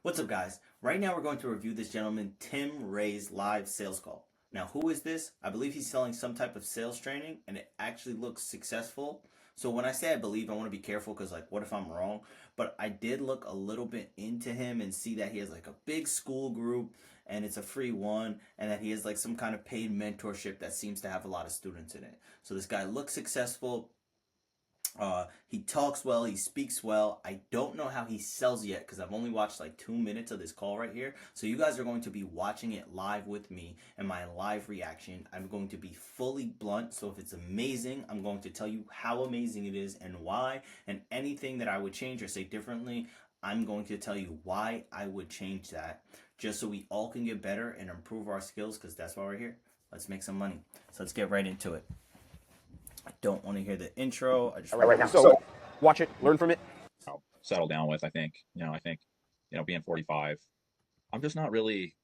What's up, guys? Right now, we're going to review this gentleman, Tim Ray's live sales call. Now, who is this? I believe he's selling some type of sales training, and it actually looks successful. So when I say I believe, I want to be careful because, like, what if I'm wrong? But I did look a little bit into him and see that he has like a big school group, and it's a free one, and that he has like some kind of paid mentorship that seems to have a lot of students in it. So this guy looks successful. He talks well, he speaks well. I don't know how he sells yet because I've only watched like 2 minutes of this call right here. So you guys are going to be watching it live with me and my live reaction. I'm going to be fully blunt. So if it's amazing, I'm going to tell you how amazing it is and why. And anything that I would change or say differently, I'm going to tell you why I would change that, just so we all can get better and improve our skills, because that's why we're here. Let's make some money. So let's get right into it. I don't want to hear the intro. I just right now. So watch it, learn from it. Settle down with. I think being 45, I'm just not really.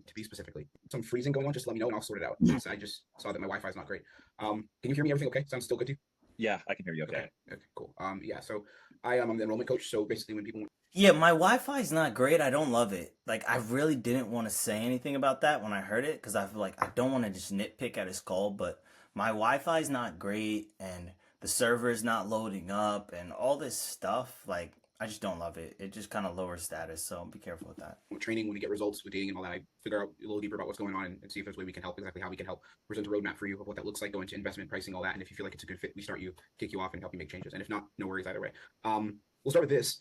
To be specifically, some freezing going on, just let me know and I'll sort it out. I just saw that my Wi-Fi is not great. Can you hear me? Everything okay? Sounds still good to you? Yeah, I can hear you okay. Okay, cool. Yeah, so I'm the enrollment coach. So basically, when people Yeah, my Wi-Fi is not great. I don't love it. Like, I really didn't want to say anything about that when I heard it because I feel like I don't want to just nitpick at his call, but my Wi-Fi is not great and the server is not loading up and all this stuff. Like, I just don't love it. It just kind of lowers status, so be careful with that. training, when we get results with dating and all that, I figure out a little deeper about what's going on and see if there's a way we can help, exactly how we can help, present a roadmap for you of what that looks like, go into investment pricing, all that. And if you feel like it's a good fit, we start you, kick you off and help you make changes. And if not, no worries either way. We'll start with this.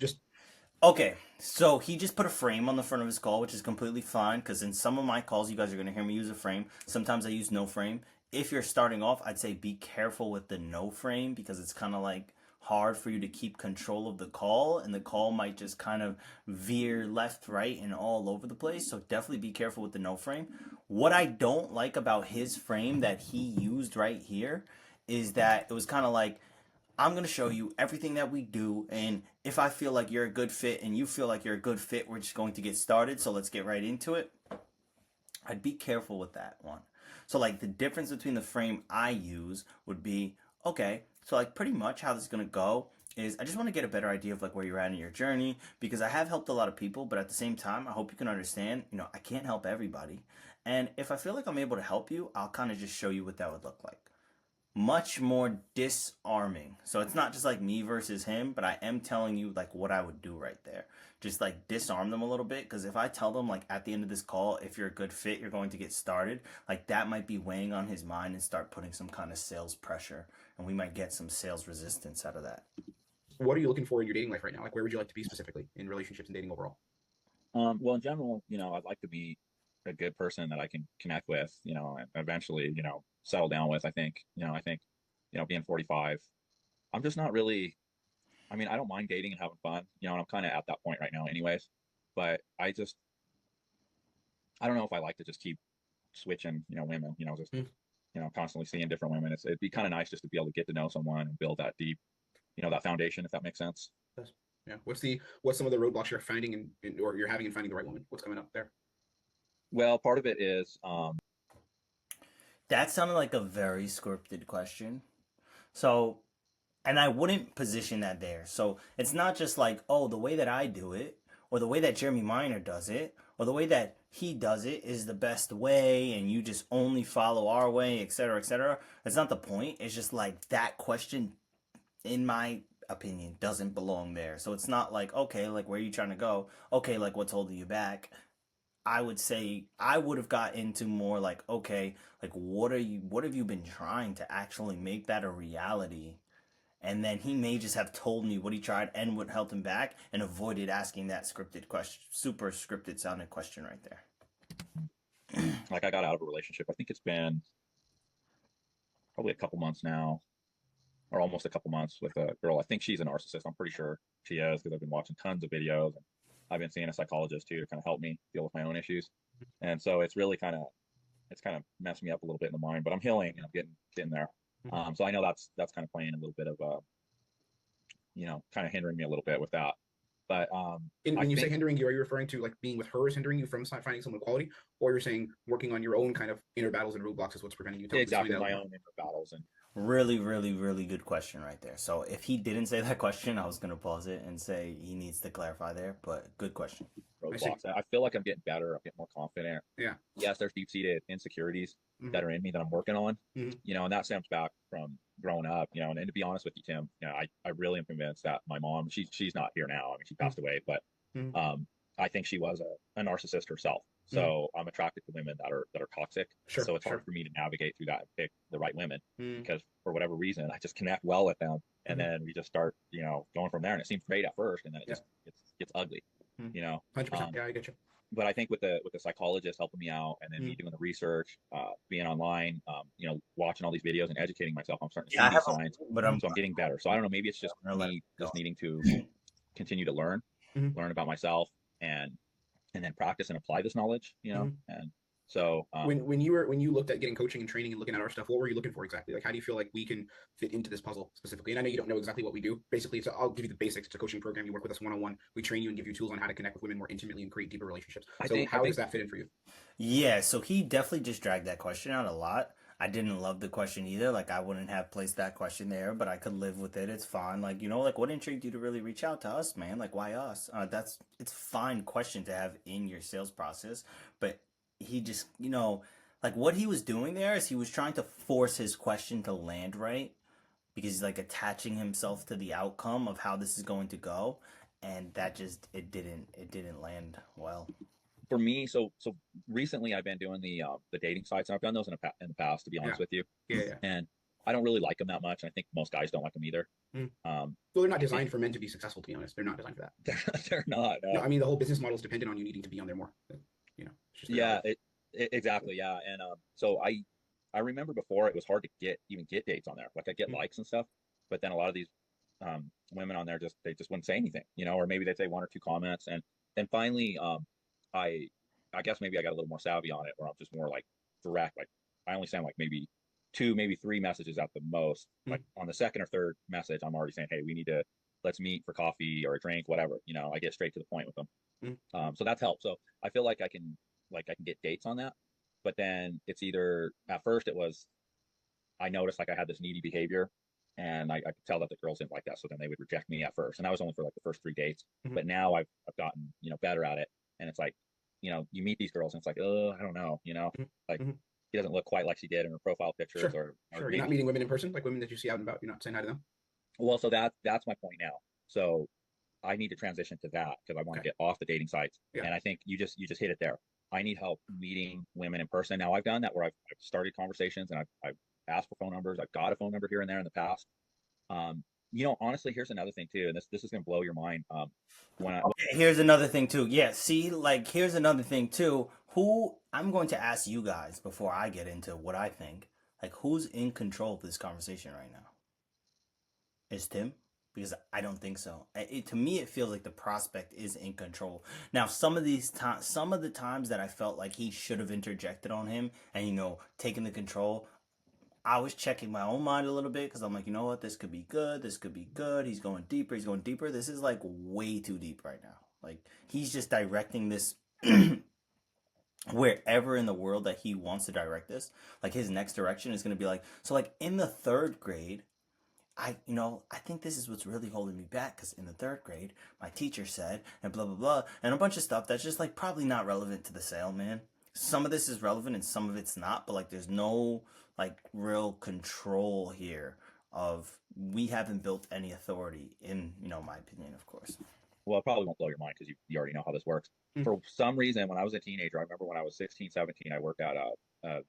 Okay, so he just put a frame on the front of his call, which is completely fine because in some of my calls, you guys are going to hear me use a frame. Sometimes I use no frame. If you're starting off, I'd say be careful with the no frame because it's kind of like hard for you to keep control of the call, and the call might just kind of veer left, right, and all over the place. So definitely be careful with the no frame. What I don't like about his frame that he used right here is that it was kind of like, I'm going to show you everything that we do, and if I feel like you're a good fit and you feel like you're a good fit, we're just going to get started. So let's get right into it. I'd be careful with that one. So like the difference between the frame I use would be, okay, so like pretty much how this is going to go is I just want to get a better idea of like where you're at in your journey, because I have helped a lot of people, but at the same time, I hope you can understand, I can't help everybody. And if I feel like I'm able to help you, I'll kind of just show you what that would look like. Much more disarming. So it's not just like me versus him, but I am telling you like what I would do right there. Just like disarm them a little bit, because if I tell them like at the end of this call, if you're a good fit, you're going to get started, like that might be weighing on his mind and start putting some kind of sales pressure, and we might get some sales resistance out of that. What are you looking for in your dating life right now? Like, where would you like to be specifically in relationships and dating overall? Well, in general, I'd like to be a good person that I can connect with, and eventually, settle down with. Being 45, I'm just not really. I mean, I don't mind dating and having fun, and I'm kind of at that point right now, anyways. But I don't know if I like to just keep switching, women, constantly seeing different women. It'd be kind of nice just to be able to get to know someone and build that deep, that foundation, if that makes sense. Yes. Yeah. What's some of the roadblocks you're finding or you're having in finding the right woman? What's coming up there? Well, part of it is. That sounded like a very scripted question. So, and I wouldn't position that there. So it's not just like, oh, the way that I do it, or the way that Jeremy Minor does it, or the way that he does it is the best way, and you just only follow our way, etc., etc. That's not the point. It's just like that question, in my opinion, doesn't belong there. So it's not like, okay, like where are you trying to go? Okay, like what's holding you back? I would say I would have got into more like, okay, like what have you been trying to actually make that a reality? And then he may just have told me what he tried and what held him back and avoided asking that scripted question, super scripted sounding question right there. Like, I got out of a relationship. I think it's been probably a couple months now, or almost a couple months, with a girl. I think she's a narcissist. I'm pretty sure she is, because I've been watching tons of videos, and I've been seeing a psychologist too to kind of help me deal with my own issues. And so it's really kind of messed me up a little bit in the mind, but I'm healing and I'm getting there. So I know that's kind of playing a little bit of kind of hindering me a little bit with that. But when you say hindering you, are you referring to like being with her is hindering you from finding someone quality, or you're saying working on your own kind of inner battles and roadblocks is what's preventing you? Exactly, my own inner battles. And Really, really, really good question right there. So if he didn't say that question, I was gonna pause it and say he needs to clarify there. But good question. I see. Roadblocks. I feel like I'm getting better. I'm getting more confident. Yeah. Yes, there's deep-seated insecurities Mhm. that are in me that I'm working on. Mhm. And that stems back from growing up. And to be honest with you, Tim, I really am convinced that my mom, she's not here now. I mean, she passed away, but Mhm. I think she was a narcissist herself. Mhm. So I'm attracted to women that are toxic. Sure. So it's hard Sure. for me to navigate through that and pick the right women Mhm. because for whatever reason, I just connect well with them. And Mhm. then we just start, going from there. And it seems great at first, and then it Yeah. just gets ugly, Mhm. you know. 100%. Yeah, I get you. But I think with the psychologist helping me out, and then me Mhm. doing the research, being online, watching all these videos and educating myself, I'm starting to Yeah, see I have these signs. but I'm So I'm getting better. So I don't know. Maybe it's just gonna let it me go. just needing to continue to Mhm. learn about myself, and then practice and apply this knowledge. Mhm. And so When you looked at getting coaching and training and looking at our stuff, what were you looking for exactly? Like, how do you feel like we can fit into this puzzle specifically? And I know you don't know exactly what we do. Basically, so I'll give you the basics. It's a coaching program. You work with us one-on-one. We train you and give you tools on how to connect with women more intimately and create deeper relationships. I So think I how does think that fit in for you? Yeah, so he definitely just dragged that question out a lot. I didn't love the question either. Like I wouldn't have placed that question there, but I could live with it. It's fine. Like, like what intrigued you to really reach out to us, man? Like why us? It's fine question to have in your sales process, but he just, like what he was doing there is he was trying to force his question to land right because he's like attaching himself to the outcome of how this is going to go, and that just it didn't land well. for me, so recently I've been doing the dating sites, and I've done those in the past, to be Yeah. honest with you, Yeah. Yeah. and I don't really like them that much. And I think most guys don't like them either. Mhm. Um, Well, they're not I think designed for men to be successful, to be honest. They're not designed for that. they're not. No, I mean, the whole business model is dependent on you needing to be on there more. It's just the Yeah, reality. exactly. Yeah, and so I remember before it was hard to even get dates on there. Like I get Mhm. likes and stuff, but then a lot of these women on there they just wouldn't say anything, or maybe they'd say one or two comments, and then finally I I guess maybe I got a little more savvy on it, where I'm just more like direct. Like I only send like maybe two, maybe three messages at the most. Like Mhm. on the second or third message, I'm already saying, hey, let's meet for coffee or a drink, whatever. I get straight to the point with them. Mhm. So that's helped. So I feel like I can get dates on that, but then it's either at first it was I noticed like I had this needy behavior, and I could tell that the girls didn't like that, so then they would reject me at first, and that was only for like the first three dates. Mhm. But now I've gotten better at it, and it's like you meet these girls and it's like, oh, I don't know, Mhm. like Mhm. she doesn't look quite like she did in her profile pictures, Sure. or Sure. You're not maybe meeting women in person, like women that you see out and about. You're not saying hi to them. well, so that's my point now. So I need to transition to that because I want to Okay. get off the dating sites. Yeah. And I think you just hit it there. I need help meeting women in person. Now I've done that where I've started conversations and I've asked for phone numbers. I've got a phone number here and there in the past. Um, Honestly, here's another thing too, and this is gonna blow your mind. When I Okay, here's another thing too. Yeah, see, like here's another thing too. Who I'm going to ask you guys before I get into what I think. Like, who's in control of this conversation right now? Is Tim? Because I don't think so. To me, it feels like the prospect is in control. Now, some of the times that I felt like he should have interjected on him and taken the control, I was checking my own mind a little bit because I'm like, you know what, this could be good. This could be good. He's going deeper. He's going deeper. This is like way too deep right now. Like he's just directing this wherever in the world that he wants to direct this. Like his next direction is going to be like, so like in the third grade, I think this is what's really holding me back because in the third grade, my teacher said, and blah, blah, blah, and a bunch of stuff that's just like probably not relevant to the sale, man. Some of this is relevant and some of it's not, but like there's no like real control here of we haven't built any authority in, my opinion, of course. well, it probably won't blow your mind because you already know how this works. Mhm. For some reason, when I was a teenager, I remember when I was 16, 17, I worked at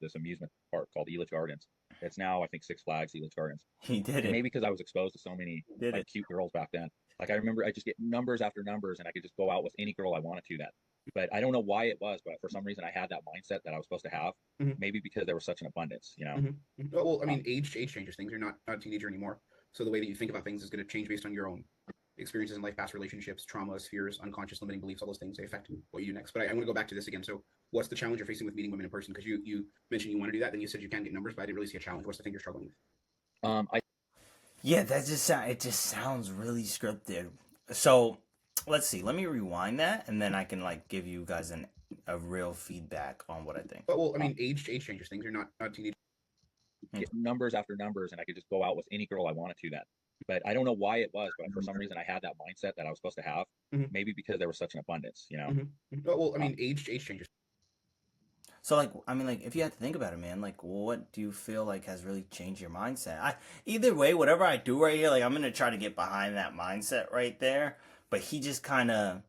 this amusement park called Elitch Gardens. It's now, I think, Six Flags Elitch Gardens. He did And it. maybe because I was exposed to so many He did like it. cute girls back then. Like I remember I just get numbers after numbers and I could just go out with any girl I wanted to then. But I don't know why it was, but for some reason I had that mindset that I was supposed to have. Mhm. Maybe because there was such an abundance. Mhm. Mhm. Well, I mean, Um, age changes things. You're not a teenager anymore, so the way that you think about things is going to change based on your own experiences in life, past relationships, traumas, fears, unconscious limiting beliefs. All those things they affect what you do next. But I want to go back to this again. So, what's the challenge you're facing with meeting women in person? Because you mentioned you want to do that, then you said you can get numbers, but I didn't really see a challenge. What's the thing you're struggling with? I Yeah, it just sounds really scripted. So let's see. Let me rewind that, and then I can like give you guys a real feedback on what I think. But well, I uh, mean, age changes things. You're not a teenager. get numbers after numbers, and I could just go out with any girl I wanted to then. But I don't know why it was, but for some reason I had that mindset that I was supposed to have. Mhm. Maybe because there was such an abundance, you know. Well, I mean, age changes. So like, I mean, like, if you had to think about it, man, like, what do you feel like has really changed your mindset? Either way, whatever I do right here, like, I'm gonna try to get behind that mindset right there. But he just kind of,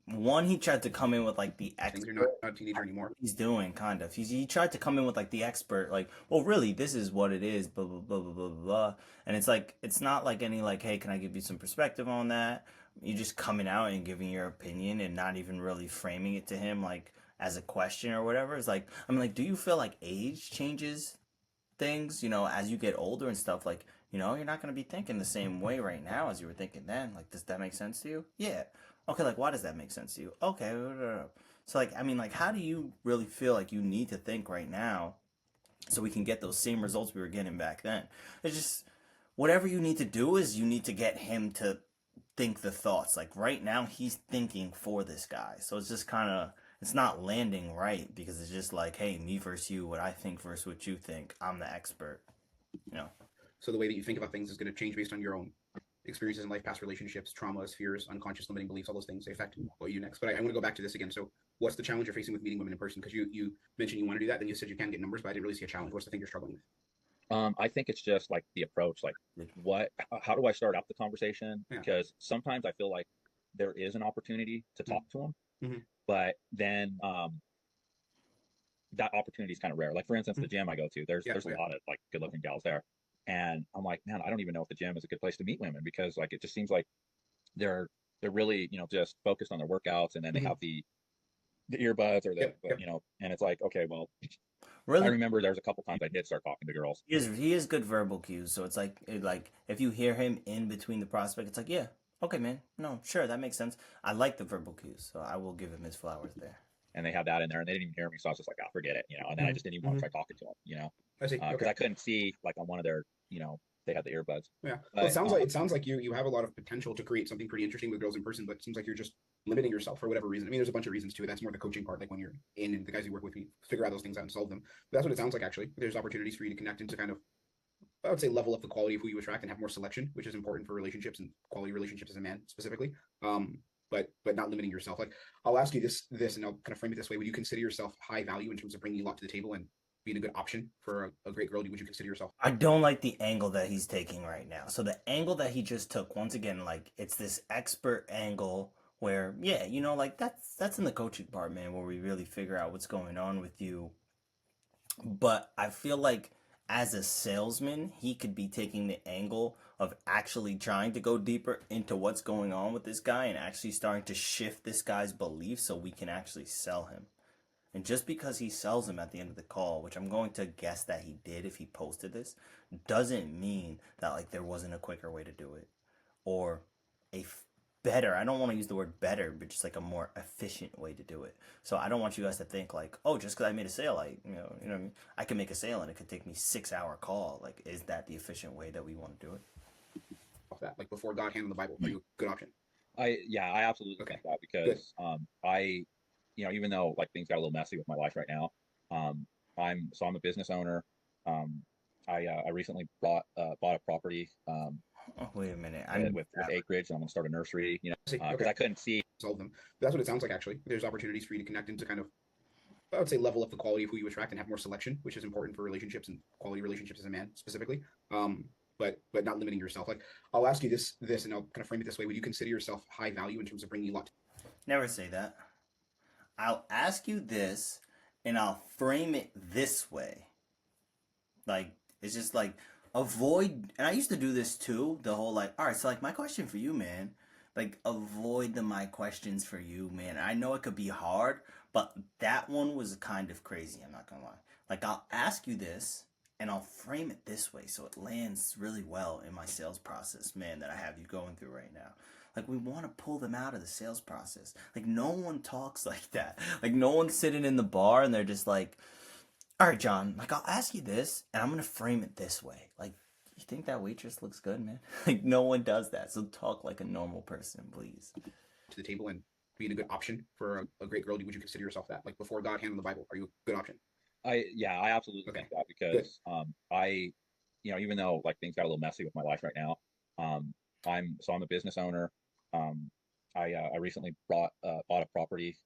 one, he tried to come in with like the Things are expert. not a teenager anymore. He's doing kind of. He tried to come in with like the expert, like, well, really, this is what it is, blah blah blah blah blah blah. And it's like, it's not like any like, hey, can I give you some perspective on that? You're just coming out and giving your opinion and not even really framing it to him like as a question or whatever. It's like, I mean, like, do you feel like age changes things? You know, as you get older and stuff, like, you know, you're not gonna be thinking the same way right now as you were thinking then. Like, does that make sense to you? Yeah. Okay. Like, why does that make sense to you? Okay. So, like, I mean, like, how do you really feel like you need to think right now so we can get those same results we were getting back then? It's just whatever you need to do is you need to get him to think the thoughts. Like, right now, he's thinking for this guy. So it's just kind of, it's not landing right because it's just like, hey, me versus you, what I think versus what you think. I'm the expert, you know? So the way that you think about things is going to change based on your own experiences in life, past relationships, traumas, fears, unconscious limiting beliefs, all those things. They affect what you do next. But I want to go back to this again. So what's the challenge you're facing with meeting women in person? Because you mentioned you want to do that, then you said you can get numbers, but I didn't really see a challenge. What's the thing you're struggling with? I think it's just like the approach, like how do I start up the conversation? Yeah. Because sometimes I feel like there is an opportunity to talk to them, Mhm. but then that opportunity is kind of rare. Like for instance, the gym I go to, there's a lot of like good looking gals there, and I'm like, man, I don't even know if the gym is a good place to meet women because like it just seems like they're really just focused on their workouts, and then they have the earbuds or the and it's like, okay, well, I Really, remember there's a couple times I did start talking to girls. he is good verbal cues. So it's like if you hear him in between the prospect, it's like, yeah, okay, man, no, sure, that makes sense. I like the verbal cues, so I will give him his flowers there. And they have that in there, and they didn't even hear me, so I was just like, "Ah, forget it," And then I just didn't even want to try talking to them, I see. because I couldn't see like on one of their, they had the earbuds. Yeah. Well, it sounds like you have a lot of potential to create something pretty interesting with girls in person, but it seems like you're just limiting yourself for whatever reason. I mean, there's a bunch of reasons to it. That's more the coaching part, like when you're in and the guys you work with, you figure out those things out and solve them. But that's what it sounds like. Actually, there's opportunities for you to connect into kind of, I would say, level up the quality of who you attract and have more selection, which is important for relationships and quality relationships as a man specifically. But not limiting yourself. Like I'll ask you this, and I'll kind of frame it this way: would you consider yourself high value in terms of bringing a lot to the table and being a good option for a great girl? Would you consider yourself? I don't like the angle that he's taking right now. So the angle that he just took, once again, like it's this expert angle where, yeah, you know, like that's in the coaching part, man, where we really figure out what's going on with you. But I feel like as a salesman, he could be taking the angle of actually trying to go deeper into what's going on with this guy and actually starting to shift this guy's beliefs so we can actually sell him. And just because he sells him at the end of the call, which I'm going to guess that he did if he posted this, doesn't mean that like there wasn't a quicker way to do it or a better. I don't want to use the word better, but just like a more efficient way to do it. So I don't want you guys to think like, oh, just because I made a sale, you know what I mean? I can make a sale and it could take me 6 hour call. Like, is that the efficient way that we want to do it? Off that, like before God hand on the Bible, are you a good option? I absolutely think that because I, even though like things got a little messy with my life right now, I'm a business owner. I recently bought a property Oh, wait a minute. with acreage, and I'm gonna start a nursery. Because I couldn't see. Solve them. But that's what it sounds like. Actually, there's opportunities for you to connect into kind of, I would say, level up the quality of who you attract and have more selection, which is important for relationships and quality relationships as a man specifically. But not limiting yourself. Like I'll ask you this, and I'll kind of frame it this way: would you consider yourself high value in terms of bringing a lot? Never say that. I'll ask you this, and I'll frame it this way. Like, it's just like, avoid, and I used to do this too, the whole like, all right, so like my question for you, man, like avoid my questions for you, man. I know it could be hard, but that one was kind of crazy, I'm not gonna lie. Like, I'll ask you this, and I'll frame it this way so it lands really well in my sales process, man, that I have you going through right now. Like, we want to pull them out of the sales process. Like, no one talks like that. Like, no one's sitting in the bar and they're just like, all right, John, like, I'll ask you this, and I'm going to frame it this way. Like, you think that waitress looks good, man? Like, no one does that. So talk like a normal person, please. To the table and being a good option for a great girl, would you consider yourself that? Like before God hand on the Bible, are you a good option? I absolutely Okay, think that good. because even though like things got a little messy with my life right now, um, I'm a business owner. Um, I recently bought a property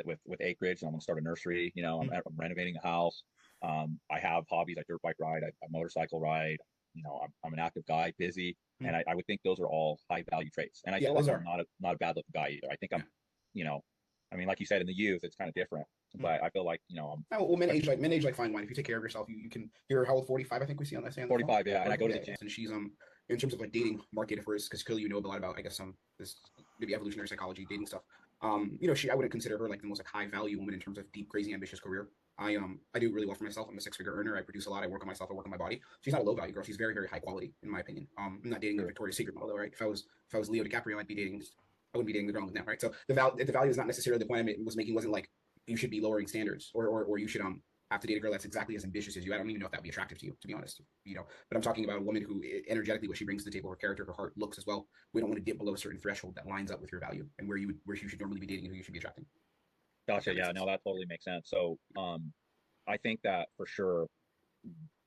with acreage, and I'm gonna start a nursery. I'm renovating a house. I have hobbies. I dirt bike ride, I motorcycle ride. I'm an active guy, busy, Mm. and I would think those are all high value traits. And I Yeah, feel like those I'm are. not a bad looking guy either. I think Yeah. you know, I mean, like you said, in the youth, it's kind of different, Mm. but I feel like I'm Oh, well, especially men age like fine wine. If you take care of yourself, you can. You're how old? 45, I think we see on that say on the phone. 45, yeah, and I go to Yeah, the yeah. gym. And she's in terms of like dating market for because clearly you know a lot about I guess some this maybe evolutionary psychology dating stuff. I wouldn't consider her like the most like high value woman in terms of deep, crazy, ambitious career. I do really well for myself. I'm a six-figure earner. I produce a lot. I work on myself. I work on my body. She's not a low value girl. She's very, very high quality in my opinion. I'm not dating a Sure. Victoria's Secret model, right? If I was Leo DiCaprio, I'd be dating. I wouldn't be dating the girl with now, right? So the value is not necessarily the point I was making. Wasn't like you should be lowering standards or you should have to date a girl that's exactly as ambitious as you. I don't even know if that would be attractive to you, to be honest. But I'm talking about a woman who energetically what she brings to the table, her character, her heart, looks as well. We don't want to dip below a certain threshold that lines up with your value and where you should normally be dating and who you should be attracting. If Gotcha. that makes Yeah, sense. no, that totally makes sense. So, I think that for sure,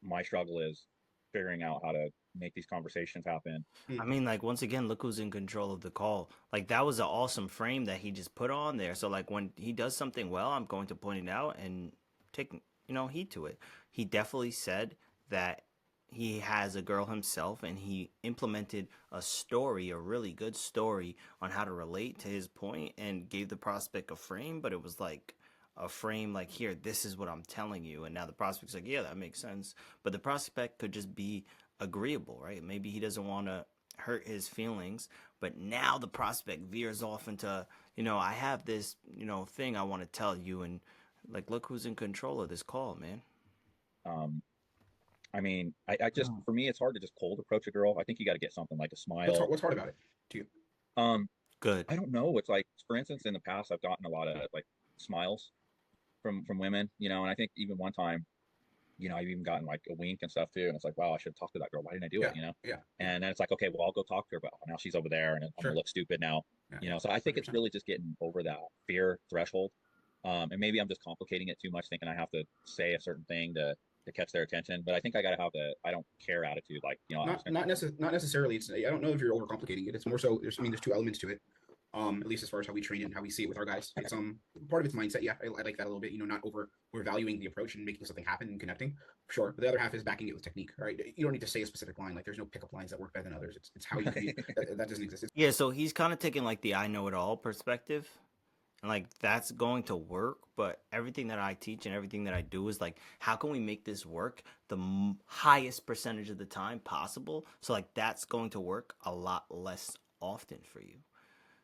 my struggle is figuring out how to make these conversations happen. I Mm. mean, like once again, look who's in control of the call. Like that was an awesome frame that he just put on there. So like when he does something well, I'm going to point it out and take heed to it. He definitely said that he has a girl himself, and he implemented a story, a really good story on how to relate to his point, and gave the prospect a frame. But it was like a frame like, here, this is what I'm telling you, and now the prospect's like, yeah, that makes sense. But the prospect could just be agreeable, right? Maybe he doesn't want to hurt his feelings, but now the prospect veers off into, I have this, thing I want to tell you, and like, look who's in control of this call, man. Um, I mean, I just for me, it's hard to just cold approach a girl. I think you got to get something like a smile. What's hard about it to you? Um, Good. I don't know. It's like, for instance, in the past, I've gotten a lot of like smiles from women, and I think even one time, I've even gotten like a wink and stuff too. And it's like, wow, I should have talked to that girl. Why didn't I do Yeah, it? yeah, yeah. And then it's like, okay, well, I'll go talk to her, but now she's over there, and I'm gonna Sure. look stupid now. Yeah, yeah. So I think it's 100%. really just getting over that fear threshold. And maybe I'm just complicating it too much, thinking I have to say a certain thing to catch their attention. But I think I got to have the I don't care attitude. Like, I'm just gonna. Not necessarily. I don't know if you're overcomplicating it. It's more so. There's two elements to it. At least as far as how we train it and how we see it with our guys. It's part of it's mindset. Yeah, I like that a little bit. Not overvaluing the approach and making something happen and connecting. Sure, but the other half is backing it with technique. Right? You don't need to say a specific line. Like there's no pickup lines that work better than others. It's how you that doesn't exist. Yeah, so he's kind of taking like the I know it all perspective. And like that's going to work, but everything that I teach and everything that I do is like, how can we make this work the highest percentage of the time possible? So like that's going to work a lot less often for you.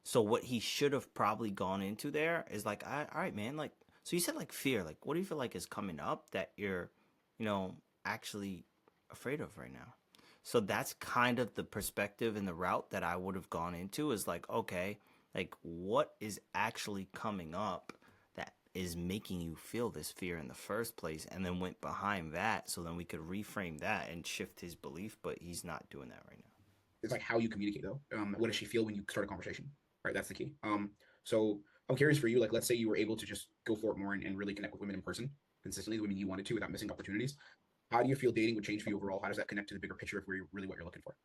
So what he should have probably gone into there is like, all right, man. Like, so you said like fear. Like, what do you feel like is coming up that you're, actually afraid of right now? So that's kind of the perspective and the route that I would have gone into is like, okay, like what is actually coming up that is making you feel this fear in the first place, and then went behind that so then we could reframe that and shift his belief, but he's not doing that right now. It's like how you communicate though. What does she feel when you start a conversation? Right, that's the key. So I'm curious for you. Like, let's say you were able to just go for it more and really connect with women in person consistently, the women you wanted to, without missing opportunities. How do you feel dating would change for you overall? How does that connect to the bigger picture of where you're really what you're looking for?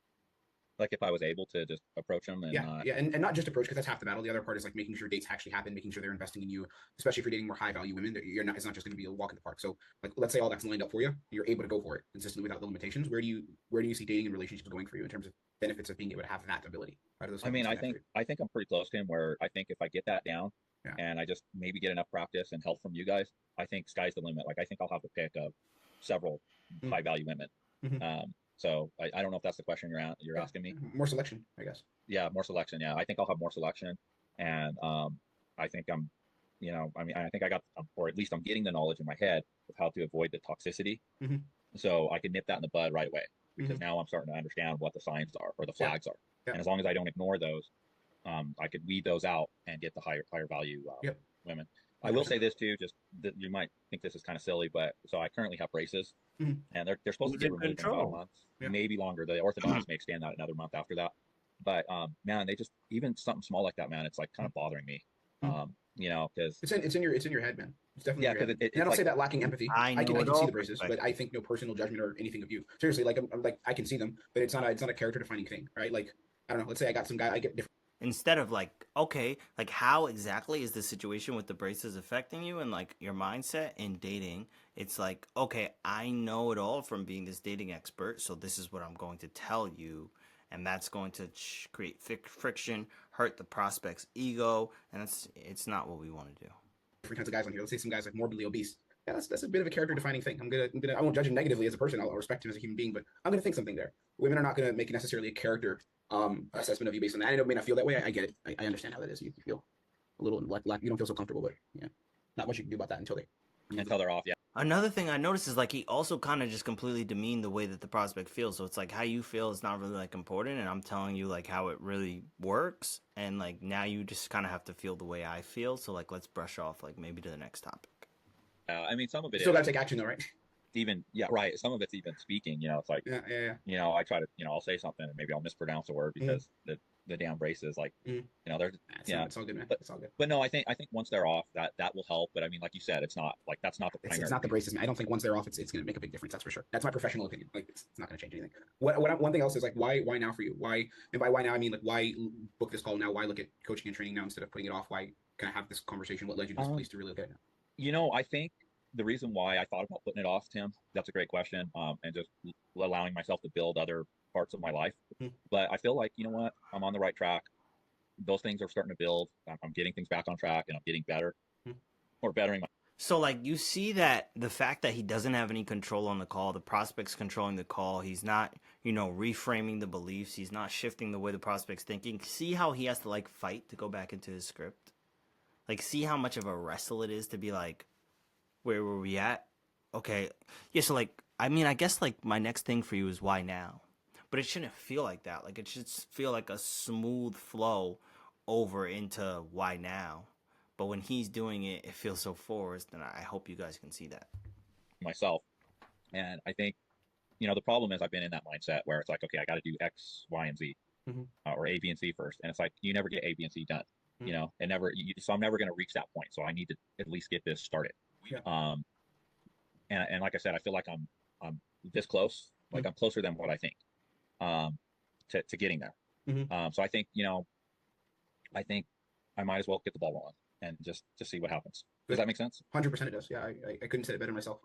Like if I was able to just approach them and Yeah, not. yeah, and not just approach because that's half the battle. The other part is like making sure dates actually happen, making sure they're investing in you, especially if you're dating more high value women. That you're not. It's not just going to be a walk in the park. So like, let's say all that's lined up for you, you're able to go for it consistently without the limitations. Where do you see dating and relationships going for you in terms of benefits of being able to have that ability? How do those I mean, elements I connect for think you? I think I'm pretty close to him. Where I think if I get that down, Yeah. and I just maybe get enough practice and help from you guys, I think sky's the limit. Like I think I'll have the pick of several Mm-hmm. high value women. Mm-hmm. So I don't know if that's the question you're Yeah. asking me. More selection, I guess. Yeah, more selection. Yeah, I think I'll have more selection, and I think I'm, I mean, I think I got, or at least I'm getting the knowledge in my head of how to avoid the toxicity, Mm-hmm. so I can nip that in the bud right away because Mm-hmm. now I'm starting to understand what the signs are or the Yeah. flags are, Yeah. and as long as I don't ignore those, I could weed those out and get the higher value Yep. women. I will 100%. say this too, just that you might think this is kind of silly, but so I currently have braces, Mm-hmm. and they're supposed to Who's get in removed in about a control? month, Yeah. maybe longer. The orthodontist may extend that another month after that. But man, they just even something small like that, man, it's like kind of bothering me. Mm-hmm. you know, because it's in your head, man. It's definitely yeah, in your because head. And I it's don't like say that lacking empathy. I know I it can see all the braces, but perspective. I think no personal judgment or anything of you. Seriously, like I'm like I can see them, but it's not a character defining thing, right? Like I don't know. Let's say I got some guy I get different Instead of like, okay, like how exactly is the situation with the braces affecting you and like your mindset in dating? It's like, okay, I know it all from being this dating expert, so this is what I'm going to tell you, and that's going to create friction, hurt the prospect's ego, and it's not what we want to do. kinds of guys on here. Let's say some guys like morbidly obese. Yeah, that's a bit of a character defining thing. I won't judge him negatively as a person. I'll respect him as a human being, but I'm gonna think something there. Women are not gonna make necessarily a character assessment of you based on that. I know it may not feel that way. I get it. I understand how that is. You feel a little like you don't feel so comfortable, but yeah, not much you can do about that until they're off. Yeah, Another thing I noticed is like he also kind of just completely demeaned the way that the prospect feels. So it's like how you feel is not really like important, and I'm telling you like how it really works, and like now you just kind of have to feel the way I feel. So like let's brush off like maybe to the next topic. I mean, some of you it still is gotta take action though, right? even yeah, right. Some of it's even speaking. You know, it's like Yeah. you know, I try to you know, I'll say something and maybe I'll mispronounce a word because the damn braces like you know they're yeah. It's all good, man. It's all good. But no, I think once they're off, that will help. But I mean, like you said, it's not like that's not the primary. It's not the braces, man. I don't think once they're off, it's going to make a big difference. That's for sure. That's my professional opinion. Like it's not going to change anything. One thing else is like why now for you? Why, and by why now I mean like why book this call now? Why look at coaching and training now instead of putting it off? Why kind of have this conversation? What led you to this place to really look at it now? You know, I think the reason why I thought about putting it off, Tim, that's a great question. And just allowing myself to build other parts of my life. But I feel like you know what, I'm on the right track. Those things are starting to build. I'm getting things back on track, and I'm getting better or bettering my. So like you see that the fact that he doesn't have any control on the call, the prospect's controlling the call, he's not, you know, reframing the beliefs, he's not shifting the way the prospect's thinking. See how he has to like fight to go back into his script? Like see how much of a wrestle it is to be like, where were we at? Okay. Yeah, so like I mean I guess like my next thing for you is why now? But it shouldn't feel like that. Like it should feel like a smooth flow over into why now. But when he's doing it, it feels so forced, and I hope you guys can see that. Myself, and I think you know the problem is I've been in that mindset where it's like okay, I got to do X, Y, and Z, or A, B, and C first, and it's like you never get A, B, and C done. You know, and so I'm never going to reach that point. So I need to at least get this started. Yeah. And like I said, I feel like I'm this close, like I'm closer than what I think, to getting there. So I think you know, I think I might as well get the ball rolling and just see what happens. Does that make sense? 100% it does. Yeah, I couldn't say it better myself.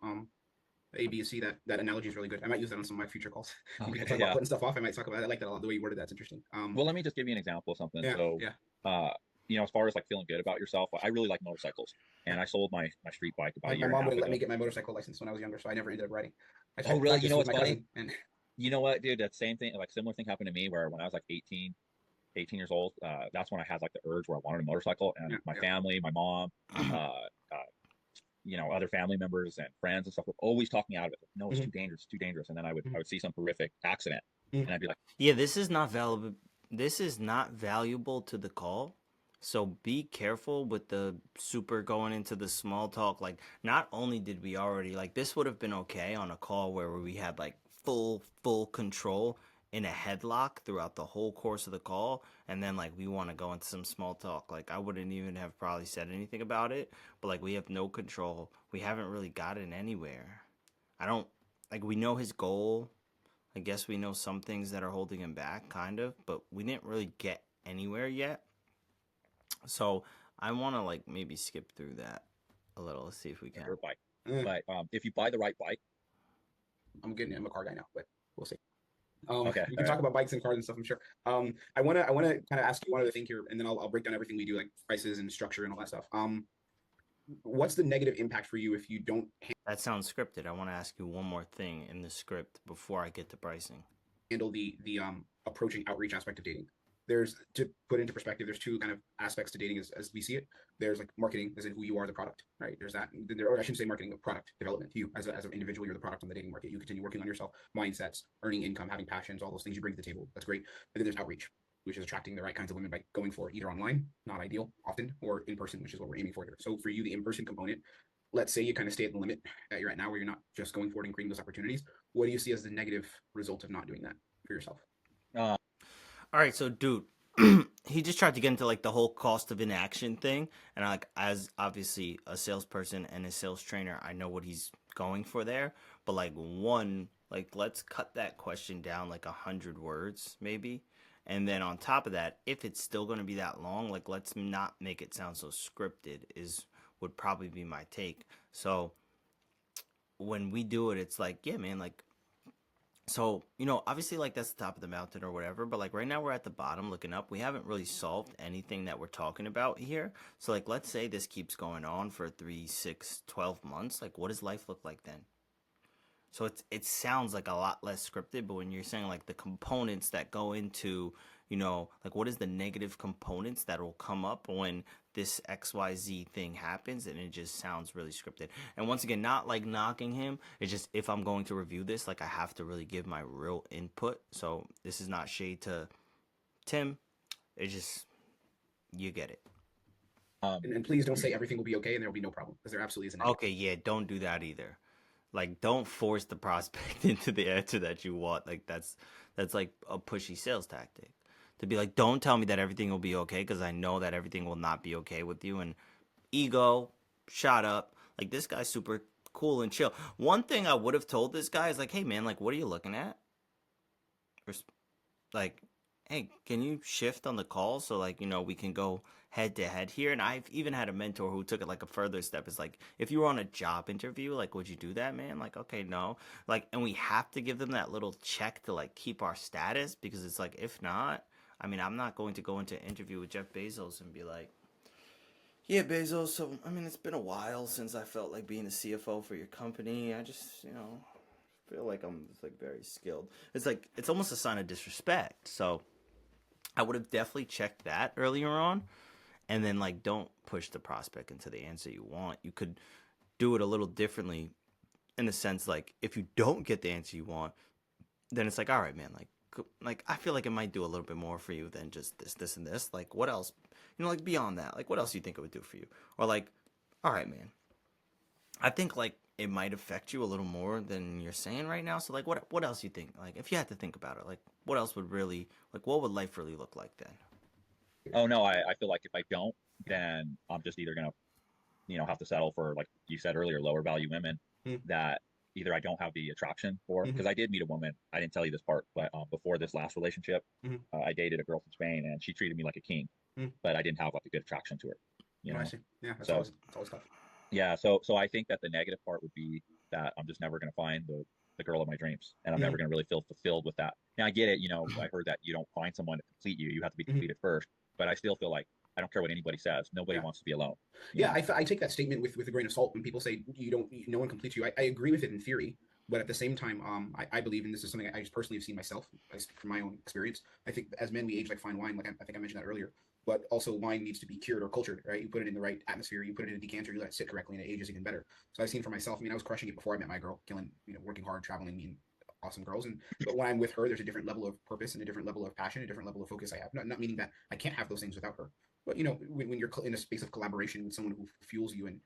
A, B, C, that analogy is really good. I might use that on some of my future calls. We can talk about putting stuff off. I might talk about it. I like that a lot. The way you worded that's interesting. Well, let me just give you an example of something. Yeah. You know, as far as like feeling good about yourself, I really like motorcycles, and I sold my street bike about a year. My mom wouldn't let ago. me get my motorcycle license when I was younger, so I never ended up riding. Oh, really? You know what's funny? And you know what, dude? That same thing, like similar thing happened to me where when I was like 18 years old, that's when I had like the urge where I wanted a motorcycle, and my family, my mom, you know, other family members and friends and stuff would always talk me out of it. No, it's too dangerous, too dangerous. And then I would see some horrific accident, and I'd be like, yeah, this is not valuable. This is not valuable to the call. So be careful with the super going into the small talk. Like, not only did we already like this would have been okay on a call where we had like full control in a headlock throughout the whole course of the call, and then like we want to go into some small talk. Like I wouldn't even have probably said anything about it, but like we have no control. We haven't really gotten anywhere. I don't like we know his goal. I guess we know some things that are holding him back, kind of, but we didn't really get anywhere yet. So I want to like maybe skip through that a little. Let's see if we can. Bike. But if you buy the right bike, I'm a car guy now, but we'll see. Okay, we can talk about bikes and cars and stuff, I'm sure. I want to kind of ask you one other thing here, and then I'll break down everything we do, like prices and structure and all that stuff. What's the negative impact for you if you don't That sounds scripted. I want to ask you one more thing in the script before I get to pricing. handle the approaching outreach aspect of dating? There's, to put into perspective, there's two kind of aspects to dating as we see it. There's like marketing, as in who you are, the product, right? There's that. Or I shouldn't say marketing, but product development. You as an individual, you're the product on the dating market. You continue working on yourself, mindsets, earning income, having passions, all those things you bring to the table. That's great. And then there's outreach, which is attracting the right kinds of women by going for either online, not ideal often, or in person, which is what we're aiming for here. So for you, the in-person component, let's say you kind of stay at the limit that you're at now, where you're not just going forward and creating those opportunities. What do you see as the negative result of not doing that for yourself? All right, so dude, he just tried to get into like the whole cost of inaction thing, and like as obviously a salesperson and a sales trainer, I know what he's going for there. But like one, like let's cut that question down like 100 words maybe, and then on top of that, if it's still going to be that long, like let's not make it sound so scripted. Is would probably be my take. So when we do it, it's like, yeah, man, like so, obviously, like that's the top of the mountain or whatever, but like right now we're at the bottom looking up. We haven't really solved anything that we're talking about here. So, like, let's say this keeps going on for 3, 6, 12 months. Like, what does life look like then? So it sounds like a lot less scripted, but when you're saying like the components that go into, like what is the negative components that will come up when this XYZ thing happens, and it just sounds really scripted. And once again, not like knocking him. It's just if I'm going to review this, like I have to really give my real input. So this is not shade to Tim. It's just you get it. And please don't say everything will be okay and there will be no problem, because there absolutely isn't. Okay, yeah, don't do that either. Like don't force the prospect into the answer that you want. Like that's like a pushy sales tactic. To be like, don't tell me that everything will be okay because I know that everything will not be okay with you. And ego, shot up. Like this guy's super cool and chill. One thing I would have told this guy is like, hey man, like what are you looking at? Or like, hey, can you shift on the call so like, we can go head to head here? And I've even had a mentor who took it like a further step. Is like, if you were on a job interview, like, would you do that, man? Like, okay, no. Like, and we have to give them that little check to like keep our status, because it's like, if not, I mean, I'm not going to go into an interview with Jeff Bezos and be like, yeah, Bezos, so, I mean, it's been a while since I felt like being the CFO for your company. I just, feel like I'm just like very skilled. It's like, it's almost a sign of disrespect. So I would have definitely checked that earlier on. And then, like, don't push the prospect into the answer you want. You could do it a little differently in the sense, like, if you don't get the answer you want, then it's like, all right, man, like I feel like it might do a little bit more for you than just this, and this. Like, what else? Like beyond that, like, what else do you think it would do for you? Or like, all right, man, I think like it might affect you a little more than you're saying right now. So like, what else you think? Like, if you had to think about it, like, what else would really, like, what would life really look like then? Oh no, I feel like if I don't, then I'm just either gonna, have to settle for, like you said earlier, lower value women Mm. that either I don't have the attraction for. Because I did meet a woman, I didn't tell you this part, but before this last relationship, Mhm. I dated a girl from Spain, and she treated me like a king, Mm. but I didn't have like a good attraction to her. You Oh, I know, see. Yeah, so it's always tough. yeah, so I think that the negative part would be that I'm just never gonna find the girl of my dreams, and I'm never Mhm. gonna really feel fulfilled with that. Now I get it, I heard that you don't find someone to complete you; you have to be Mhm. completed first. But I still feel like I don't care what anybody says. Nobody Yeah. wants to be alone. Yeah, I take that statement with a grain of salt when people say you don't, no one completes you. I agree with it in theory, but at the same time, I believe, and this is something I just personally have seen myself, I speak from my own experience. I think as men, we age like fine wine, like I think I mentioned that earlier. But also, wine needs to be cured or cultured, right? You put it in the right atmosphere, you put it in a decanter, you let it sit correctly, and it ages even better. So I've seen for myself. I mean, I was crushing it before I met my girl, killing, working hard, traveling, meeting awesome girls, and but when I'm with her, there's a different level of purpose and a different level of passion, a different level of focus I have. Not meaning that I can't have those things without her, but when you're in a space of collaboration with someone who fuels you, and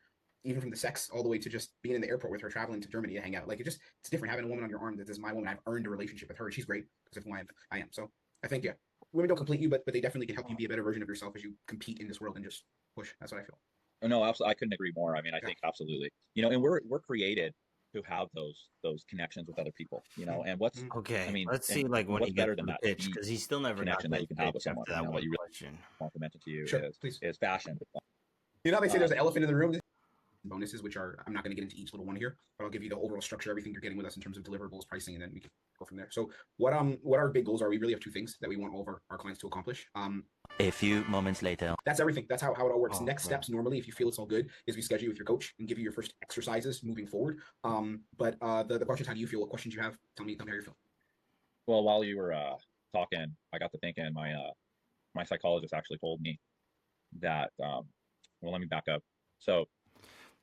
even from the sex all the way to just being in the airport with her, traveling to Germany to hang out, like it's different having a woman on your arm that is my woman. I've earned a relationship with her. She's great because of who I am. So I think, yeah, women don't complete you, but they definitely can help you be a better version of yourself as you compete in this world and just push. That's what I feel. Oh, no, absolutely, I couldn't agree more. I mean, I Yeah. think absolutely. And we're created to have those connections with other people. And what's Mhm. I Okay, mean, let's see and like when he what's gets better to than the that pitch, deep because he still never got connection to that his you can have with pitch someone? after that That one you really question. want to mention to you Sure, please. is passion. They say there's Um, an elephant in the room. Bonuses, which are, I'm not going to get into each little one here, but I'll give you the overall structure, everything you're getting with us in terms of deliverables, pricing, and then we can go from there. So what our big goals are, we really have two things that we want all of our clients to accomplish. A few moments later. That's everything. That's how it all works. Oh, Next bro. steps, normally, if you feel it's all good, is we schedule you with your coach and give you your first exercises moving forward. But the questions, how do you feel? What questions you have? Tell me how you feel. well, while you were talking, I got to thinking my psychologist actually told me that well, let me back up. So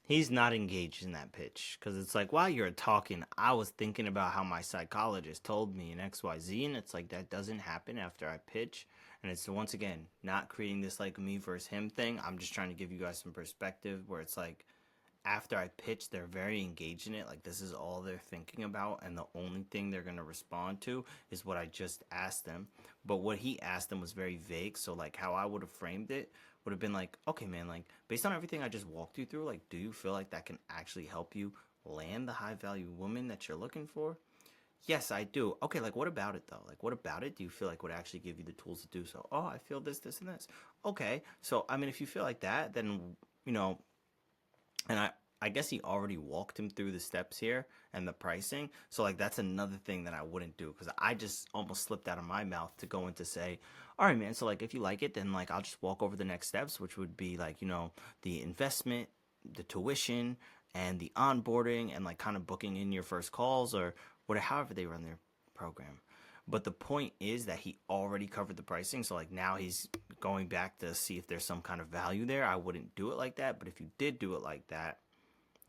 He's not engaged in that pitch because it's like while you're talking, I was thinking about how my psychologist told me in XYZ, and it's like that doesn't happen after I pitch. And it's once again not creating this like me versus him thing. I'm just trying to give you guys some perspective where it's like after I pitch, they're very engaged in it. Like this is all they're thinking about, and the only thing they're gonna respond to is what I just asked them. But what he asked them was very vague. So like how I would have framed it would have been like, okay, man, like based on everything I just walked you through, like, do you feel like that can actually help you land the high value woman that you're looking for? Yes, I do. Okay, like what about it though? Like what about it do you feel like would actually give you the tools to do so? Oh, I feel this, this, and this. Okay, so I mean, if you feel like that, then you know, and I guess he already walked him through the steps here and the pricing. So like that's another thing that I wouldn't do because I just almost slipped out of my mouth to go into say, all right, man. So like if you like it, then like I'll just walk over the next steps, which would be like the investment, the tuition, and the onboarding, and like kind of booking in your first calls or whatever, however they run their program. But the point is that he already covered the pricing. So like now he's going back to see if there's some kind of value there. I wouldn't do it like that. But if you did do it like that,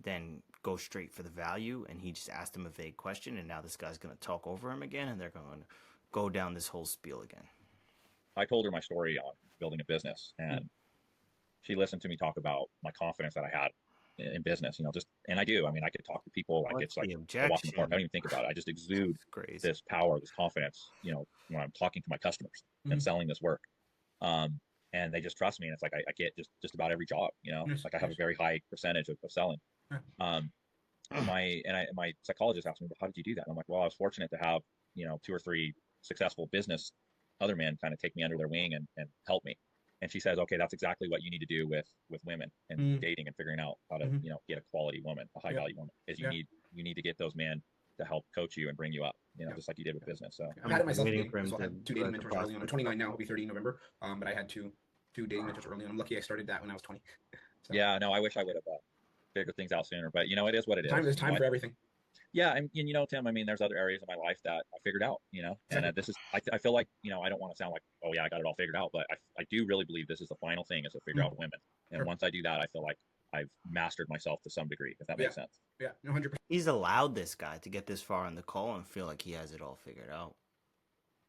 then go straight for the value. And he just asked him a vague question. And now this guy's going to talk over him again. And they're going to go down this whole spiel again. I told her my story on building a business, and she listened to me talk about my confidence that I had in business, and I do. I mean, I could talk to people like it's like a walk in the park. I don't even think about it. I just exude this power, this confidence, when I'm talking to my customers and selling this work. And they just trust me. And it's like, I get just about every job, it's like I have a very high percentage of selling. My psychologist asked me, well, how did you do that? And I'm like, well, I was fortunate to have, 2 or 3 successful business other men kind of take me under their wing and help me. And she says, okay, that's exactly what you need to do with women and dating and figuring out how to, get a quality woman, a high value woman, is you need to get those men to help coach you and bring you up, just like you did with business. So I've had it myself. I had 2 dating mentors early on. I'm 29 now. I'll be 30 in November. But I had two dating mentors early on. I'm lucky I started that when I was 20. So. Yeah, no, I wish I would have figured things out sooner, but it is what it is. There's time for everything. Yeah, and Tim, I mean, there's other areas of my life that I figured out, and this is, I feel like, I don't want to sound like, oh yeah, I got it all figured out, but I do really believe this is the final thing, is to figure out women. And once I do that, I feel like I've mastered myself to some degree, if that makes sense. Yeah, 100%. He's allowed this guy to get this far in the call and feel like he has it all figured out.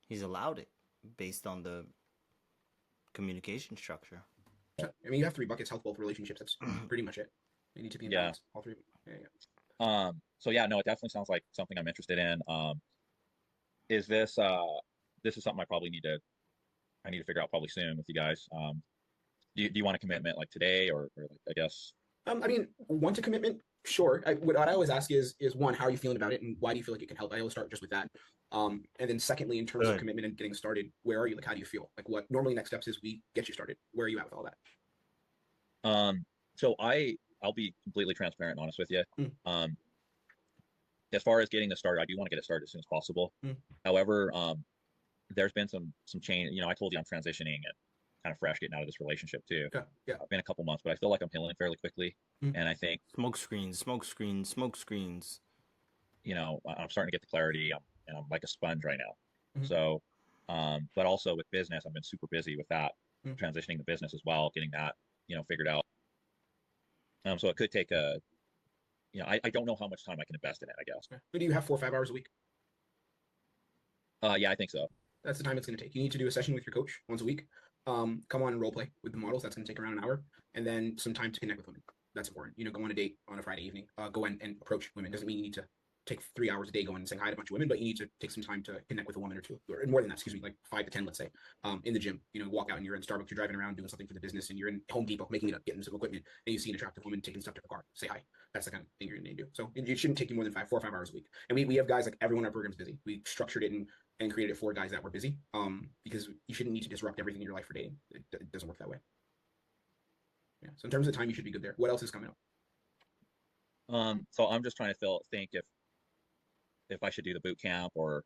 He's allowed it based on the communication structure. I mean, you have 3 buckets: health, wealth, relationships. That's pretty much it. You need to be in balance, all 3. So yeah, no, it definitely sounds like something I'm interested in. Is this is something I need to figure out probably soon with you guys. Do you want a commitment like today or like, I guess? I mean, want a commitment? Sure. What I always ask is one, how are you feeling about it, and why do you feel like it can help? I always start just with that. And then secondly, in terms of commitment and getting started, where are you? Like, how do you feel? Like, what normally next steps is we get you started. Where are you at with all that? So I'll be completely transparent and honest with you. As far as getting this started, I do want to get it started as soon as possible. However, there's been some change. I told you I'm transitioning and kind of fresh getting out of this relationship too. Yeah. It's been a couple months, but I feel like I'm healing fairly quickly. And I think smoke screens. I'm starting to get the clarity, and I'm like a sponge right now. So, but also with business, I've been super busy with that, transitioning the business as well, getting that, figured out. So it could take I don't know how much time I can invest in it, I guess. But do you have 4 or 5 hours a week? Yeah, I think so. That's the time it's going to take. You need to do a session with your coach once a week. Come on and role play with the models. That's going to take around an hour, and then some time to connect with women. That's important. Go on a date on a Friday evening. Go and approach women. Doesn't mean you need to take 3 hours a day going and saying hi to a bunch of women, but you need to take some time to connect with a woman or 2, or more than that, excuse me, like 5 to 10, let's say, in the gym. Walk out and you're in Starbucks, you're driving around doing something for the business, and you're in Home Depot making it up, getting some equipment, and you see an attractive woman taking stuff to the car. Say hi. That's the kind of thing you're going to do. So it shouldn't take you more than 4 or 5 hours a week. And we have guys, like everyone in our program's busy. We structured it and created it for guys that were busy, because you shouldn't need to disrupt everything in your life for dating. It doesn't work that way. Yeah. So in terms of time, you should be good there. What else is coming up? So I'm just trying to think if I should do the boot camp or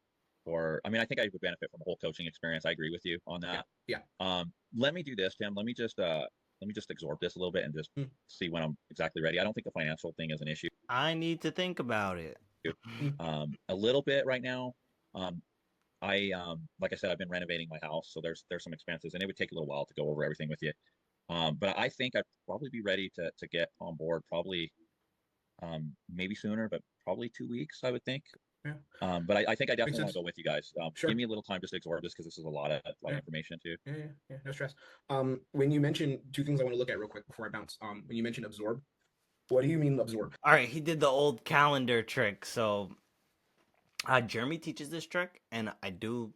I mean, I think I would benefit from the whole coaching experience. I agree with you on that. Yeah. Let me do this, Tim. Let me just absorb this a little bit and just see when I'm exactly ready. I don't think the financial thing is an issue. I need to think about it. A little bit right now. Like I said, I've been renovating my house, so there's some expenses, and it would take a little while to go over everything with you. But I think I'd probably be ready to get on board probably maybe sooner, but probably 2 weeks, I would think. Yeah. But I think I definitely want to go with you guys. Sure. Give me a little time just to absorb this, because this is a lot of information too. Yeah. No stress. When you mentioned 2 things I want to look at real quick before I bounce. When you mentioned absorb, What do you mean absorb? All right, he did the old calendar trick. So Jeremy teaches this trick, and I do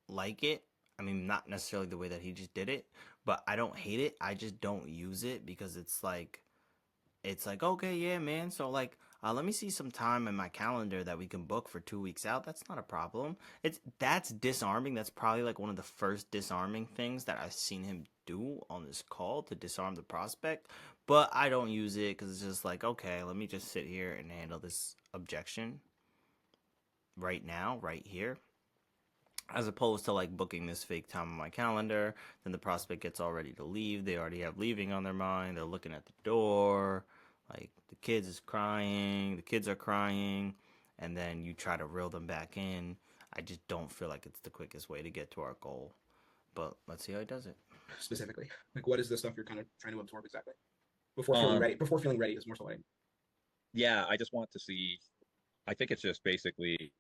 like it. I mean, not necessarily the way that he just did it, but I don't hate it. I just don't use it because it's like okay, yeah, man. So like, let me see some time in my calendar that we can book for 2 weeks out. That's not a problem. That's disarming. That's probably like one of the first disarming things that I've seen him do on this call to disarm the prospect. But I don't use it because it's just like, okay, let me just sit here and handle this objection right now, right here, as opposed to like booking this fake time on my calendar. Then the prospect gets all ready to leave. They already have leaving on their mind. They're looking at the door. Like the kids are crying, and then you try to reel them back in. I just don't feel like it's the quickest way to get to our goal. But let's see how he does it. Specifically, like what is the stuff you're kind of trying to absorb exactly before feeling ready? Before feeling ready is more so what I mean. Yeah, I just want to see. I think it's just basically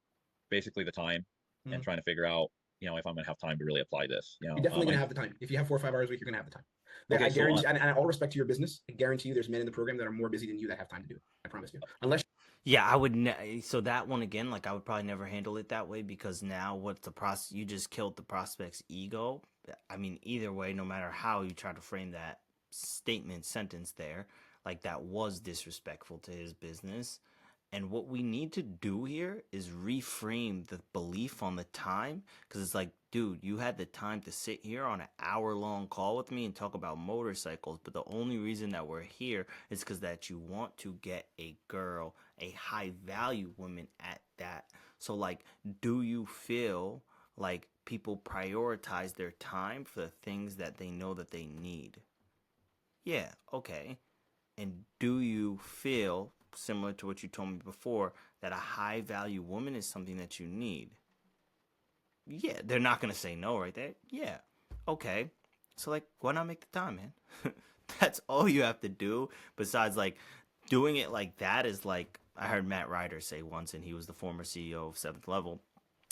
the time and trying to figure out, if I'm going to have time to really apply this. You're definitely going to have the time. If you have 4 or 5 hours a week, you're going to have the time. Okay, I guarantee, and all respect to your business, I guarantee you there's men in the program that are more busy than you that have time to do it. I promise you. Unless Yeah, I would. So that one again, like I would probably never handle it that way because now what's the process? You just killed the prospect's ego. I mean, either way, no matter how you try to frame that sentence there, like that was disrespectful to his business. And what we need to do here is reframe the belief on the time, because it's like, dude, you had the time to sit here on an hour-long call with me and talk about motorcycles, but the only reason that we're here is because that you want to get a girl, a high-value woman at that. So, like, do you feel like people prioritize their time for the things that they know that they need? Yeah, okay. And do you feel, similar to what you told me before, that a high value woman is something that you need? Yeah, they're not going to say no right there. Yeah. Okay. So, like, why not make the time, man? That's all you have to do. Besides, like, doing it like that is like, I heard Matt Ryder say once, and he was the former CEO of Seventh Level,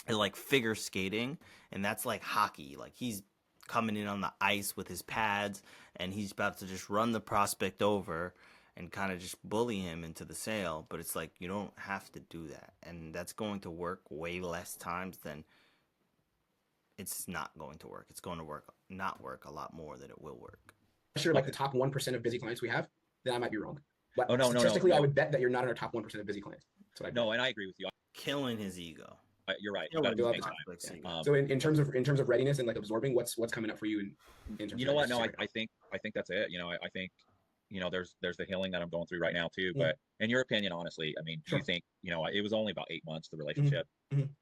is like figure skating, and that's like hockey. Like, he's coming in on the ice with his pads, and he's about to just run the prospect over and kind of just bully him into the sale. But it's like, you don't have to do that, and that's going to work way less times than it's not going to work. It's going to not work a lot more than it will work. you're like the top 1% of busy clients we have, then I might be wrong. But no, statistically, I would bet that you're not in our top 1% of busy clients. That's what I bet. No, and I agree with you. Killing his ego. You're right. You You got to do take have time. time. So in terms of readiness and like absorbing, what's coming up for you in terms You of know what? No, readiness? I think that's it. I think, there's the healing that I'm going through right now too. But in your opinion, honestly, I mean, do you think, it was only about 8 months, the relationship.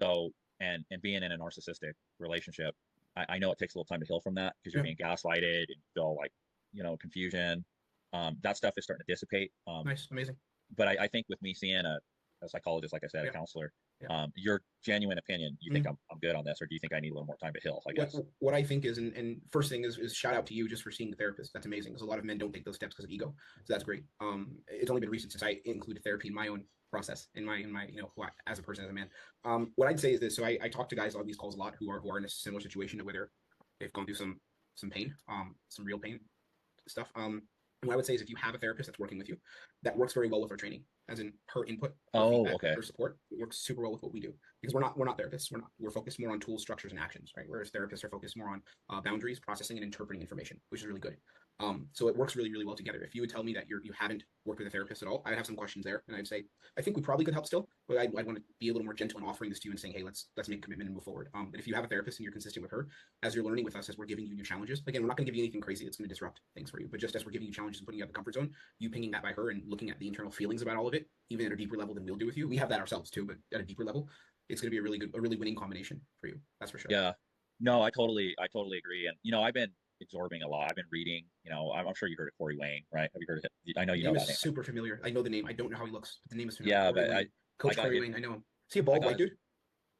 So, and being in a narcissistic relationship, I know it takes a little time to heal from that because you're being gaslighted and you feel like, confusion. That stuff is starting to dissipate. Nice, amazing. But I think with me seeing a psychologist, like I said, a counselor, your genuine opinion, you think I'm good on this, or do you think I need a little more time to heal? I guess. What I think is, and first thing is shout out to you just for seeing the therapist. That's amazing because a lot of men don't take those steps because of ego. So that's great. It's only been recent since I included therapy in my own process, in my as a person, as a man. What I'd say is this. So I talk to guys on these calls a lot who are in a similar situation where they've gone through some pain, some real pain stuff. And what I would say is if you have a therapist that's working with you, that works very well with our training, as in her input, her support. It works super well with what we do because we're not therapists. We're focused more on tools, structures, and actions, right? Whereas therapists are focused more on boundaries, processing, and interpreting information, which is really good. So it works really, really well together. If you would tell me that you haven't worked with a therapist at all, I'd have some questions there, and I'd say I think we probably could help still, but I'd want to be a little more gentle in offering this to you and saying, hey, let's make a commitment and move forward. But if you have a therapist and you're consistent with her, as you're learning with us, as we're giving you new challenges, again, we're not going to give you anything crazy that's going to disrupt things for you, but just as we're giving you challenges and putting you out of the comfort zone, you pinging that by her and looking at the internal feelings about all of it, even at a deeper level than we'll do with you. We have that ourselves too, but at a deeper level, it's going to be a really winning combination for you. That's for sure. Yeah, no, I totally agree. And I've been absorbing a lot. I've been reading. I'm sure you heard of Corey Wayne, right? Have you heard of it? I know you know that name. Super familiar. I know the name. I don't know how he looks, but the name is familiar. Yeah, Corey but Wayne. Coach Corey Wayne. I know him. Is he a bald white dude?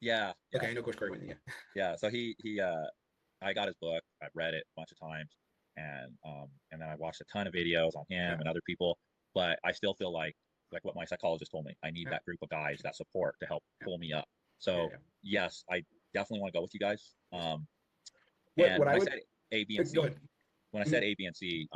Yeah. Okay, I know Coach Corey Wayne. Yeah. Yeah. So he I got his book. I've read it a bunch of times, and then I watched a ton of videos on him and other people. But I still feel like what my psychologist told me, I need that group of guys, that support to help pull me up. So yes, I definitely want to go with you guys. And when I said A, B, and C, when I said A, B, and C,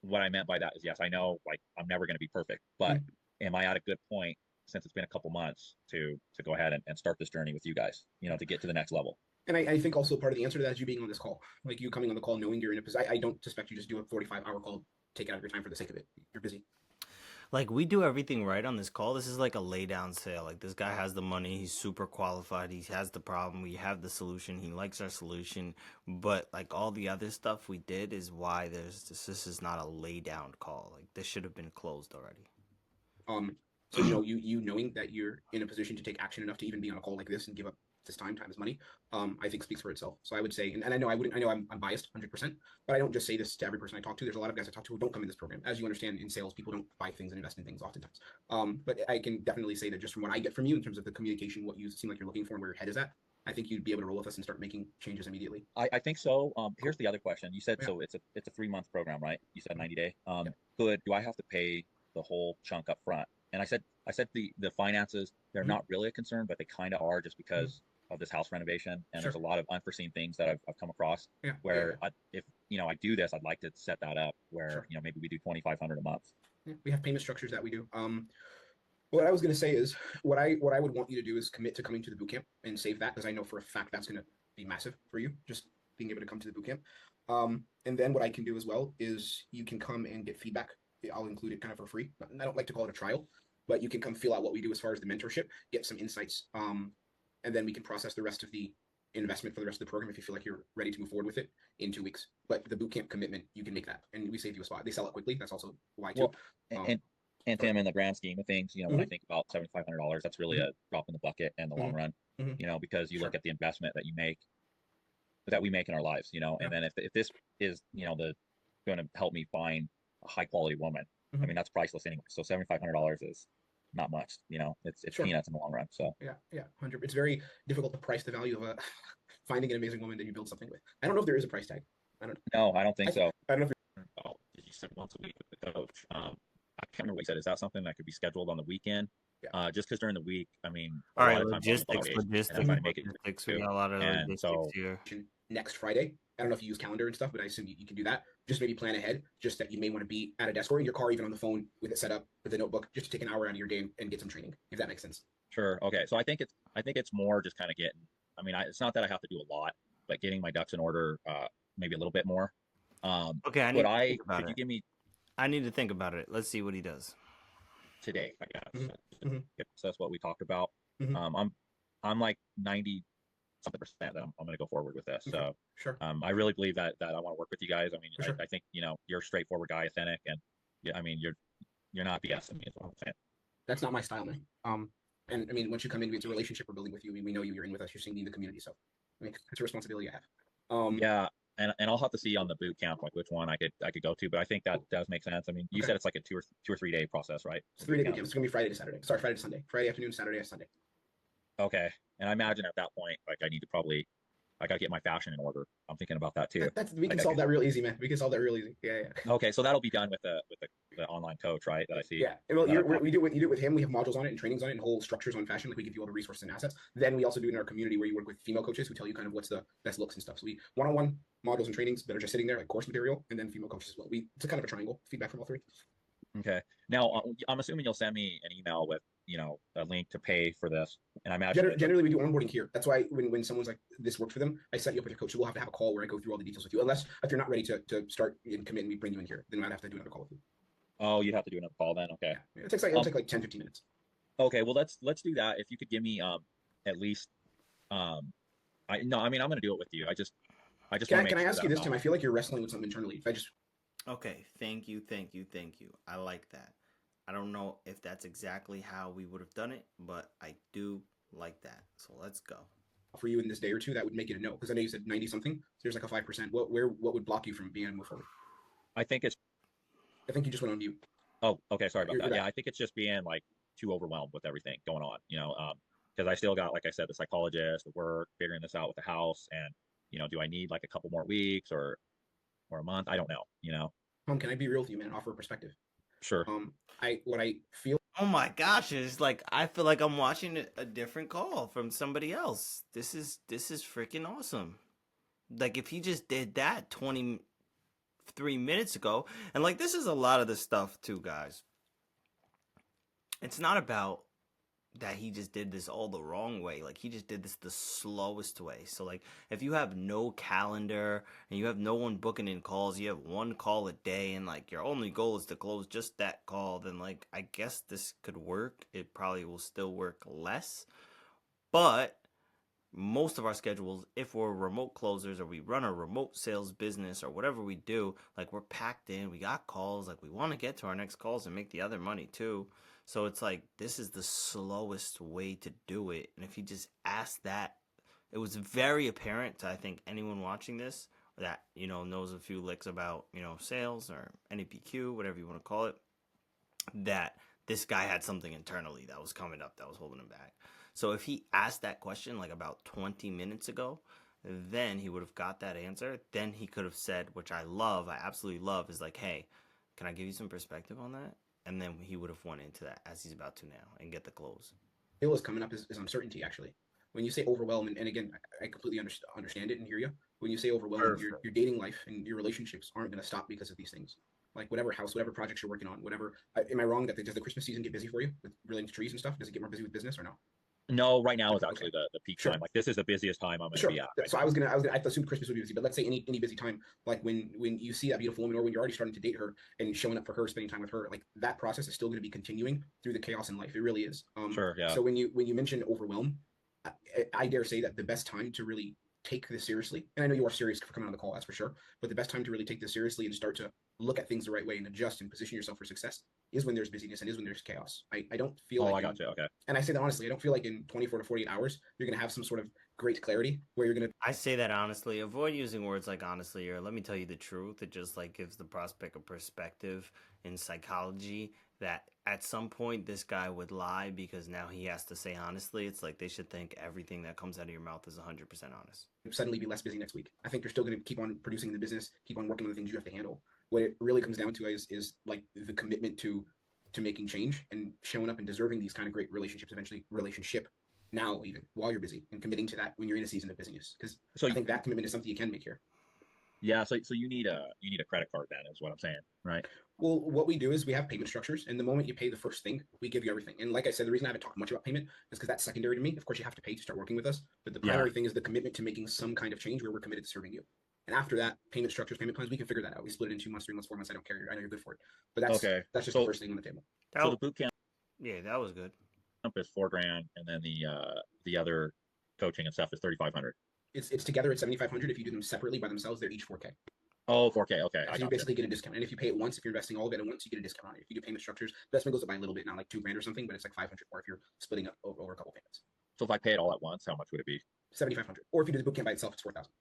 what I meant by that is, yes, I know like I'm never going to be perfect, but Mhm. am I at a good point since it's been a couple months to go ahead and start this journey with you guys, to get to the next level? And I think also part of the answer to that is you being on this call, like you coming on the call, knowing you're in a position. I don't suspect you just do a 45-hour call, take it out of your time for the sake of it. You're busy. Like, we do everything right on this call. This is like a lay down sale. Like, this guy has the money, he's super qualified, he has the problem, we have the solution, he likes our solution. But like all the other stuff we did is why this is not a lay down call. Like, this should have been closed already. So you knowing that you're in a position to take action enough to even be on a call like this and give up this time is money. I think speaks for itself. So I would say, and I know I know I'm biased 100%, but I don't just say this to every person I talk to. There's a lot of guys I talk to who don't come in this program. As you understand, in sales, people don't buy things and invest in things oftentimes. But I can definitely say that just from what I get from you in terms of the communication, what you seem like you're looking for and where your head is at, I think you'd be able to roll with us and start making changes immediately. I think so. Here's the other question. You said, Yeah. so it's a 3 month program, right? You said 90-day. Yeah. Good. Do I have to pay the whole chunk up front? And I said the finances, they're Mhm. not really a concern, but they kind of are just because of this house renovation. And Sure. there's a lot of unforeseen things that I've come across Yeah. where if I do this, I'd like to set that up where, Sure. maybe we do 2,500 a month. Yeah, we have payment structures that we do. What I was going to say is what I would want you to do is commit to coming to the boot camp and save that, because I know for a fact that's going to be massive for you, just being able to come to the boot camp. And then what I can do as well is you can come and get feedback. I'll include it kind of for free. I don't like to call it a trial, but you can come feel out what we do as far as the mentorship, get some insights, and then we can process the rest of the investment for the rest of the program if you feel like you're ready to move forward with it in 2 weeks. But the boot camp commitment, you can make that, and we save you a spot. They sell it quickly. That's also why too. Well, and Tim, in the grand scheme of things, when I think about $7,500, that's really a drop in the bucket in the long run. Because you look at the investment that we make in our lives, and then if this is, the going to help me find a high quality woman, I mean, that's priceless anyway. So $7,500 is not much, it's Sure. peanuts in the long run. So Yeah, 100. It's very difficult to price the value of finding an amazing woman that you build something with. I don't know if there is a price tag. I don't know. no, I don't think so. I don't know if Oh, you said once a week with the coach. I can't remember what you said. Is that something that could be scheduled on the weekend? Yeah. Just because during the week, I mean, All right, lot of times I'm on the logistics, days, and I'm trying to make it logistics. We too. got a lot of And logistics so here. next Friday. I don't know if you use calendar and stuff, but I assume you can do that. Just maybe plan ahead, just that you may want to be at a desk or in your car, even on the phone with it set up with a notebook, just to take an hour out of your day and get some training, if that makes sense. Sure. Okay. So I think it's more just kind of getting. I mean, it's not that I have to do a lot, but getting my ducks in order, maybe a little bit more. Okay, I need to think about could it. you give me I need to think about it. Let's see what he does. today? I guess Mhm. that's what we talked about. Mhm. I'm like 90 something percent that I'm going to go forward with this. Okay. So Sure. I really believe that I want to work with you guys. I mean, For sure. I think you're a straightforward guy, authentic, and I mean you're not BSing me. Is what I'm saying. That's not my style, man. And I mean, once you come in, it's a relationship we're building with you. We know you're in with us. You're seeing me in the community, so I mean, it's a responsibility I have. Yeah, and I'll have to see on the boot camp like which one I could go to, but I think that does make sense. I mean, you said it's like a 2 or 3 day process, right? It's 3 day boot camp. It's gonna be Friday to Saturday. Sorry, Friday to Sunday. Friday afternoon, Saturday to Sunday. Okay, and I imagine at that point, like I got to get my fashion in order. I'm thinking about that too. We can solve that real easy, man. We can solve that real easy. Yeah. Okay, so that'll be done with the online coach, right? That I see. Yeah. Well, you do it with him. We have modules on it and trainings on it and whole structures on fashion. Like we give you all the resources and assets. Then we also do it in our community where you work with female coaches who tell you kind of what's the best looks and stuff. So we one-on-one modules and trainings that are just sitting there like course material, and then female coaches as well. It's a kind of a triangle. Feedback from all three. Okay. Now I'm assuming you'll send me an email with a link to pay for this, and I imagine generally we do onboarding here. That's why when someone's like this worked for them, I set you up with your coach. So we'll have to have a call where I go through all the details with you. Unless if you're not ready to start and commit, and we bring you in here, then I'd have to do another call with you. Oh, you'd have to do another call then. Okay. Yeah. It'll take like 10-15 minutes. Okay. Well, let's do that. If you could give me at least I mean I'm going to do it with you. I just can I ask you this, Tim? I feel like you're wrestling with something internally. If I just Okay, thank you. I like that. I don't know if that's exactly how we would have done it, but I do like that. So let's go. For you in this day or two, that would make it a no. Because I know you said 90 something. So there's like a 5%. What would block you from being able to move forward? I think you just went on mute. Oh, okay. Sorry about that. Yeah, I think it's just being like too overwhelmed with everything going on, because I still got, like I said, the psychologist, the work, figuring this out with the house, and do I need like a couple more weeks or a month? I don't know. Can I be real with you, man? Offer a perspective. Sure. What I feel. Oh my gosh, it's like I feel like I'm watching a different call from somebody else. This is freaking awesome. Like if he just did that 20 3 minutes ago. And like, this is a lot of the stuff too, guys. It's not about that he just did this all the wrong way. Like, he just did this the slowest way. So like, if you have no calendar and you have no one booking in calls, you have one call a day, and like your only goal is to close just that call, then like, I guess this could work. It probably will still work less, but most of our schedules, if we're remote closers or we run a remote sales business or whatever we do, like, we're packed in, we got calls, like, we want to get to our next calls and make the other money too. So it's like, this is the slowest way to do it. And if you just ask that, it was very apparent to, I think, anyone watching this that, you know, knows a few licks about, you know, sales or NAPQ, whatever you want to call it, that this guy had something internally that was coming up that was holding him back. So if he asked that question like about 20 minutes ago, then he would have got that answer. Then he could have said, which I love, I absolutely love, is like, hey, can I give you some perspective on that? And then he would have went into that as he's about to now and get the close. Bill is coming up is uncertainty, actually. When you say overwhelm, and again, I completely understand it and hear you. When you say overwhelm, your dating life and your relationships aren't going to stop because of these things. Like, whatever house, whatever projects you're working on, whatever. Am I wrong that does the Christmas season get busy for you with relating to trees and stuff? Does it get more busy with business or no? No, right now is actually the peak Sure. time. Like, this is the busiest time I'm going to Sure. be at. So I assume Christmas would be busy, but let's say any busy time, like when you see that beautiful woman, or when you're already starting to date her and showing up for her, spending time with her, like, that process is still going to be continuing through the chaos in life. It really is. Sure, yeah. So when you mention overwhelm, I dare say that the best time to really take this seriously, and I know you are serious for coming on the call, that's for sure, but the best time to really take this seriously and start to look at things the right way and adjust and position yourself for success is when there's busyness and is when there's chaos. I don't feel Oh, like I got you. Okay. and I say that honestly, I don't feel like in 24 to 48 hours you're going to have some sort of great clarity where you're going to. I say that honestly. Avoid using words like honestly or let me tell you the truth. It just like gives the prospect a perspective in psychology that at some point this guy would lie because now he has to say honestly. It's like they should think everything that comes out of your mouth is 100% honest. Suddenly be less busy next week. I think you're still going to keep on producing in the business, keep on working on the things you have to handle. What it really comes down to is like the commitment to making change and showing up and deserving these kind of great relationships, eventually relationship now, even while you're busy, and committing to that when you're in a season of busyness. Because I think that commitment is something you can make here. Yeah, so you need a credit card then, is what I'm saying, right? Well, what we do is we have payment structures, and the moment you pay the first thing, we give you everything. And like I said, the reason I haven't talked much about payment is because that's secondary to me. Of course, you have to pay to start working with us, but the primary thing is the commitment to making some kind of change where we're committed to serving you. And after that, payment structures, payment plans, we can figure that out. We split it in 2 months, 3 months, 4 months. I don't care. I know you're good for it, but that's okay. That's just the first thing on the table. So the boot camp, yeah, that was good. Is $4,000, and then the other coaching and stuff is 3,500. It's together at 7,500. If you do them separately by themselves, they're each 4K. Oh, 4K. Okay, so you basically get a discount. And if you pay it once, if you're investing all of it at once, you get a discount on it. If you do payment structures, investment goes up by a little bit, not like $2,000 or something, but it's like 500 more if you're splitting up over a couple payments. So if I pay it all at once, how much would it be? 7,500. Or if you do the boot camp by itself, it's 4,000.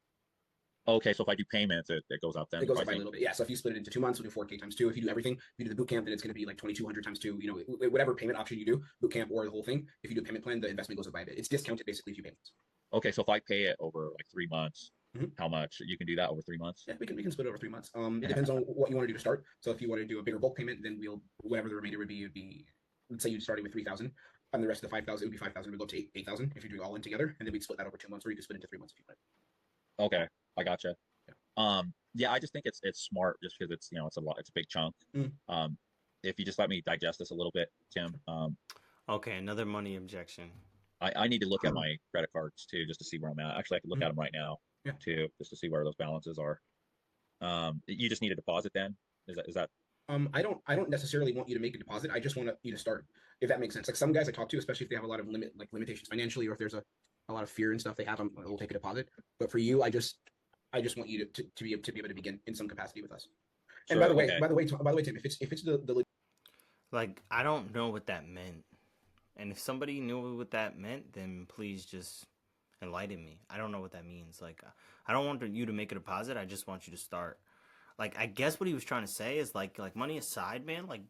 Okay, so if I do payments, it goes up then. It goes up by a little bit. Yeah. So if you split it into 2 months, we'll do 4K times 2. If you do everything, if you do the boot camp, then it's going to be like 2,200 times 2. You know, whatever payment option you do, boot camp or the whole thing. If you do a payment plan, the investment goes up by a bit. It's discounted basically 2 payments. Okay, so if I pay it over like 3 months, how much? You can do that over 3 months? Yeah, we can split it over 3 months. It depends on what you want to do to start. So if you want to do a bigger bulk payment, then whatever the remainder would be, let's say you're starting with 3,000, and the rest of the 5,000 would be 5,000. We'd go up to 8,000 if you're doing all in together, and then we'd split that over 2 months, or you could split into 3 months if you want. Okay, I gotcha. Yeah, I just think it's smart just because it's it's a lot, it's a big chunk. If you just let me digest this a little bit, Tim. Okay, another money objection. I need to look at my credit cards too, just to see where I'm at. Actually, I can look at them right now too, just to see where those balances are. You just need a deposit then? Is that? I don't necessarily want you to make a deposit. I just want you to start, if that makes sense. Like some guys I talk to, especially if they have a lot of limitations financially, or if there's a lot of fear and stuff they have, they'll take a deposit. But for you, I just want you to be able to begin in some capacity with us. And Sure, by the way, Tim, if it's the like, I don't know what that meant. And if somebody knew what that meant, then please just enlighten me. I don't know what that means. Like, I don't want you to make a deposit. I just want you to start. Like, I guess what he was trying to say is like money aside, man, like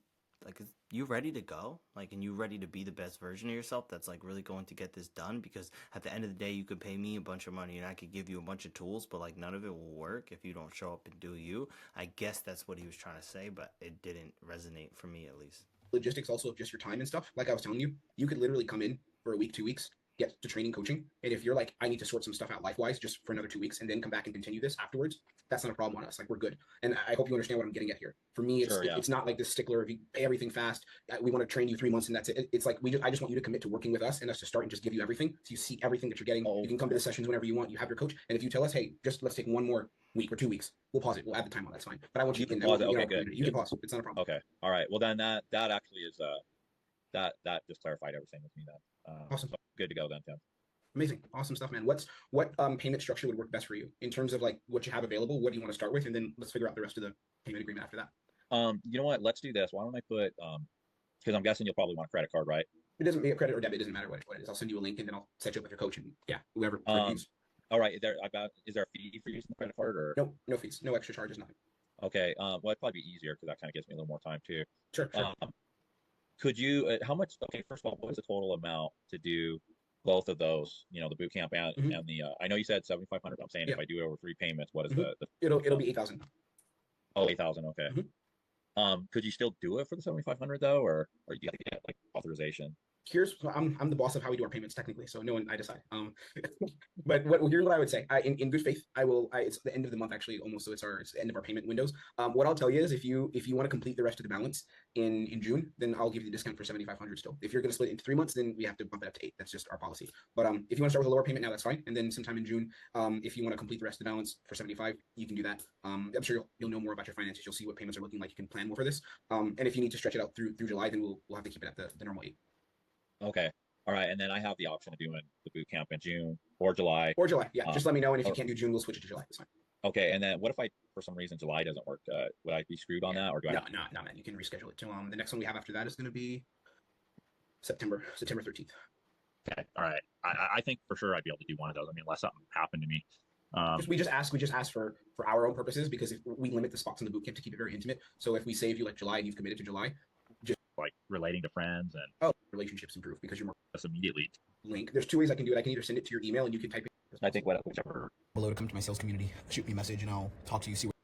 you ready to go? Like, and you ready to be the best version of yourself that's like really going to get this done? Because at the end of the day, you could pay me a bunch of money and I could give you a bunch of tools, but like none of it will work if you don't show up and do you. I guess that's what he was trying to say, but it didn't resonate for me at least. logistics also of just your time and stuff. Like I was telling you, you could literally come in for a week, 2 weeks, get to training coaching. And if you're like, I need to sort some stuff out life-wise just for another 2 weeks and then come back and continue this afterwards, that's not a problem on us. Like, we're good. And I hope you understand what I'm getting at here. For me, Sure, yeah. it's not like this stickler of you pay everything fast. We want to train you 3 months and that's it. It's like, I just want you to commit to working with us and us to start and just give you everything. So you see everything that you're getting. Oh, You can come to the sessions whenever you want. You have your coach. And if you tell us, hey, just let's take one more week or 2 weeks, we'll pause it. We'll add the time on. That's fine. But I want you You can in pause there. it. Okay, good. You can pause. It's not a problem. Okay. All right. Well, then that actually is that just clarified everything with me then. Awesome. So good to go then, Tim. Amazing. Awesome stuff, man. What payment structure would work best for you in terms of like what you have available? What do you want to start with? And then let's figure out the rest of the payment agreement after that. You know what? Let's do this. Why don't I put because I'm guessing you'll probably want a credit card, right? It doesn't be a credit or debit. It doesn't matter what it is. I'll send you a link and then I'll set you up with your coach and yeah, whoever. All right. Is there a fee for using the credit card or No fees, no extra charges, nothing. okay? Well, it'd probably be easier because that kind of gives me a little more time too. Sure. Could you? How much? Okay, first of all, what is the total amount to do both of those? You know, the boot camp and Mhm. and the. I know you said 7,500. I'm saying Yeah. if I do it over 3 payments, what is Mhm. the It'll be 8,000. oh 8,000? Okay. Mhm. Could you still do it for the 7,500 though, or you got to get like authorization? I'm the boss of how we do our payments technically, so no one I decide. But here's what I would say. In good faith, it's the end of the month actually almost, so it's the end of our payment windows. What I'll tell you is if you want to complete the rest of the balance in June, then I'll give you the discount for 7,500 still. If you're going to split it into 3 months, then we have to bump it up to 8. That's just our policy. But if you want to start with a lower payment now, that's fine. And then sometime in June, if you want to complete the rest of the balance for 75, you can do that. I'm sure you'll know more about your finances. You'll see what payments are looking like. You can plan more for this. And if you need to stretch it out through July, then we'll have to keep it at the normal 8. Okay. All right. And then I have the option of doing the boot camp in June or July. Or July, yeah. Just let me know, and if you or- can't do June, we'll switch it to July. That's fine. Okay. And then what if for some reason July doesn't work? Would I be screwed on that, or do I? No, man. You can reschedule it to the next one we have after that is going to be September 13th. Okay. All right. I think for sure I'd be able to do one of those. I mean, unless something happened to me. We just ask for our own purposes because if we limit the spots in the boot camp to keep it very intimate. So if we save you like July and you've committed to July, like relating to friends and relationships improve because you're more just immediately. link. There's 2 ways I can do it. I can either send it to your email and you can type it. I think whichever. Below to come to my sales community, shoot me a message and I'll talk to you. See what.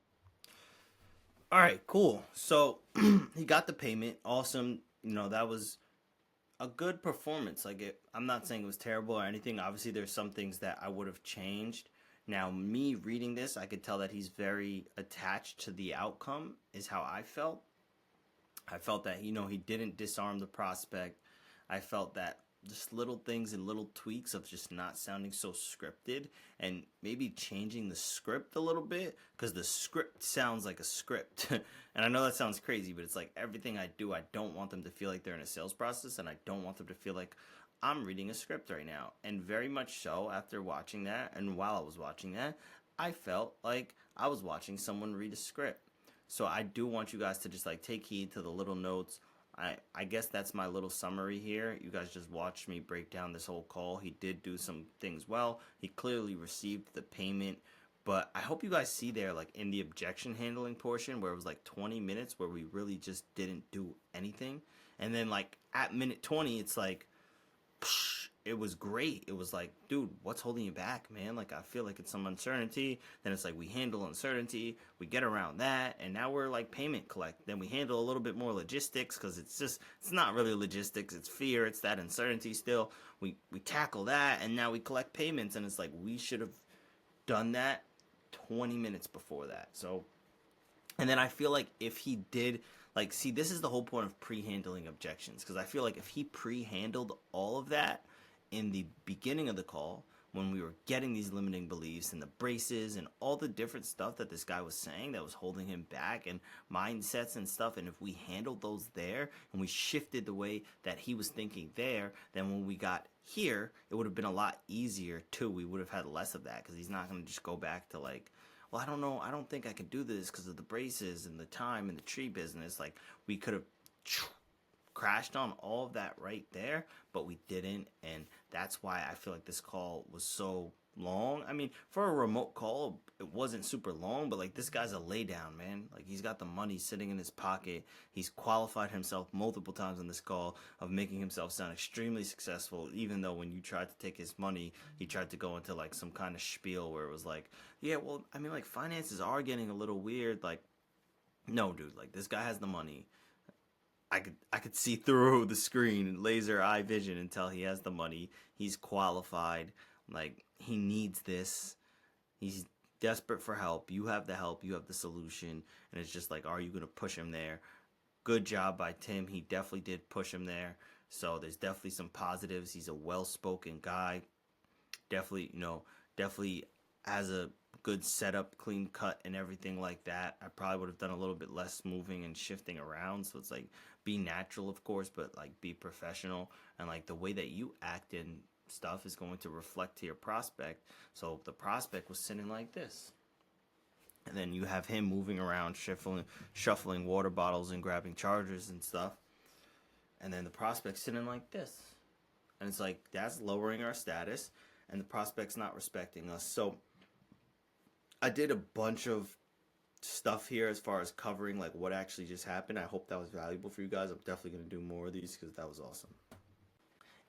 All right, cool. So he got the payment. Awesome. You know, that was a good performance. I'm not saying it was terrible or anything. Obviously, there's some things that I would have changed. Now, me reading this, I could tell that he's very attached to the outcome, is how I felt. I felt that, he didn't disarm the prospect. I felt that just little things and little tweaks of just not sounding so scripted and maybe changing the script a little bit, because the script sounds like a script. And I know that sounds crazy, but it's like everything I do, I don't want them to feel like they're in a sales process, and I don't want them to feel like I'm reading a script right now. And very much so, after watching that, and while I was watching that, I felt like I was watching someone read a script. So I do want you guys to just take heed to the little notes. I guess that's my little summary here. You guys just watched me break down this whole call. He did do some things well. He clearly received the payment. But I hope you guys see there, in the objection handling portion, where it was 20 minutes where we really just didn't do anything. And then at minute 20, it's it was great. It was dude, what's holding you back, man? I feel like it's some uncertainty. Then it's we handle uncertainty, we get around that, and now we're payment collect. Then we handle a little bit more logistics, because it's not really logistics, it's fear, it's that uncertainty still. We tackle that, and now we collect payments, and it's we should have done that 20 minutes before that. So, and then I feel like if he did, see, this is the whole point of pre-handling objections, because I feel like if he pre-handled all of that in the beginning of the call, when we were getting these limiting beliefs and the braces and all the different stuff that this guy was saying that was holding him back, and mindsets and stuff, and if we handled those there and we shifted the way that he was thinking there, then when we got here, it would have been a lot easier too. We would have had less of that, because he's not going to just go back to well, I don't know, I don't think I could do this because of the braces and the time and the tree business. We could have crashed on all of that right there, but we didn't, and that's why I feel like this call was so long. I mean, for a remote call, it wasn't super long, but this guy's a laydown, man. He's got the money sitting in his pocket. He's qualified himself multiple times on this call of making himself sound extremely successful, even though when you tried to take his money, he tried to go into some kind of spiel where it was yeah, well, I mean, finances are getting a little weird. No, dude, this guy has the money. I could see through the screen, laser eye vision, and tell he has the money. He's qualified. Like, he needs this. He's desperate for help. You have the help. You have the solution. And it's just like, are you going to push him there? Good job by Tim. He definitely did push him there. So there's definitely some positives. He's a well-spoken guy. Definitely, definitely has a good setup, clean cut, and everything like that. I probably would have done a little bit less moving and shifting around. So it's like, be natural, of course, but like be professional. And like the way that you act and stuff is going to reflect to your prospect. So the prospect was sitting like this. And then you have him moving around, shuffling water bottles and grabbing chargers and stuff. And then the prospect's sitting like this. And it's like, that's lowering our status. And the prospect's not respecting us. So I did a bunch of stuff here as far as covering like what actually just happened. I hope that was valuable for you guys. I'm definitely going to do more of these because that was awesome.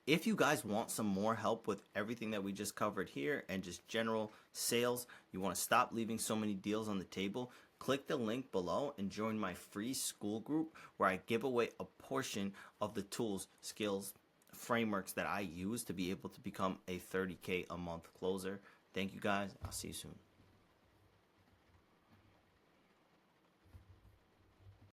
If you guys want some more help with everything that we just covered here and just general sales, you want to stop leaving so many deals on the table, click the link below and join my free Skool group where I give away a portion of the tools, skills, frameworks that I use to be able to become a 30K a month closer. Thank you guys. I'll see you soon.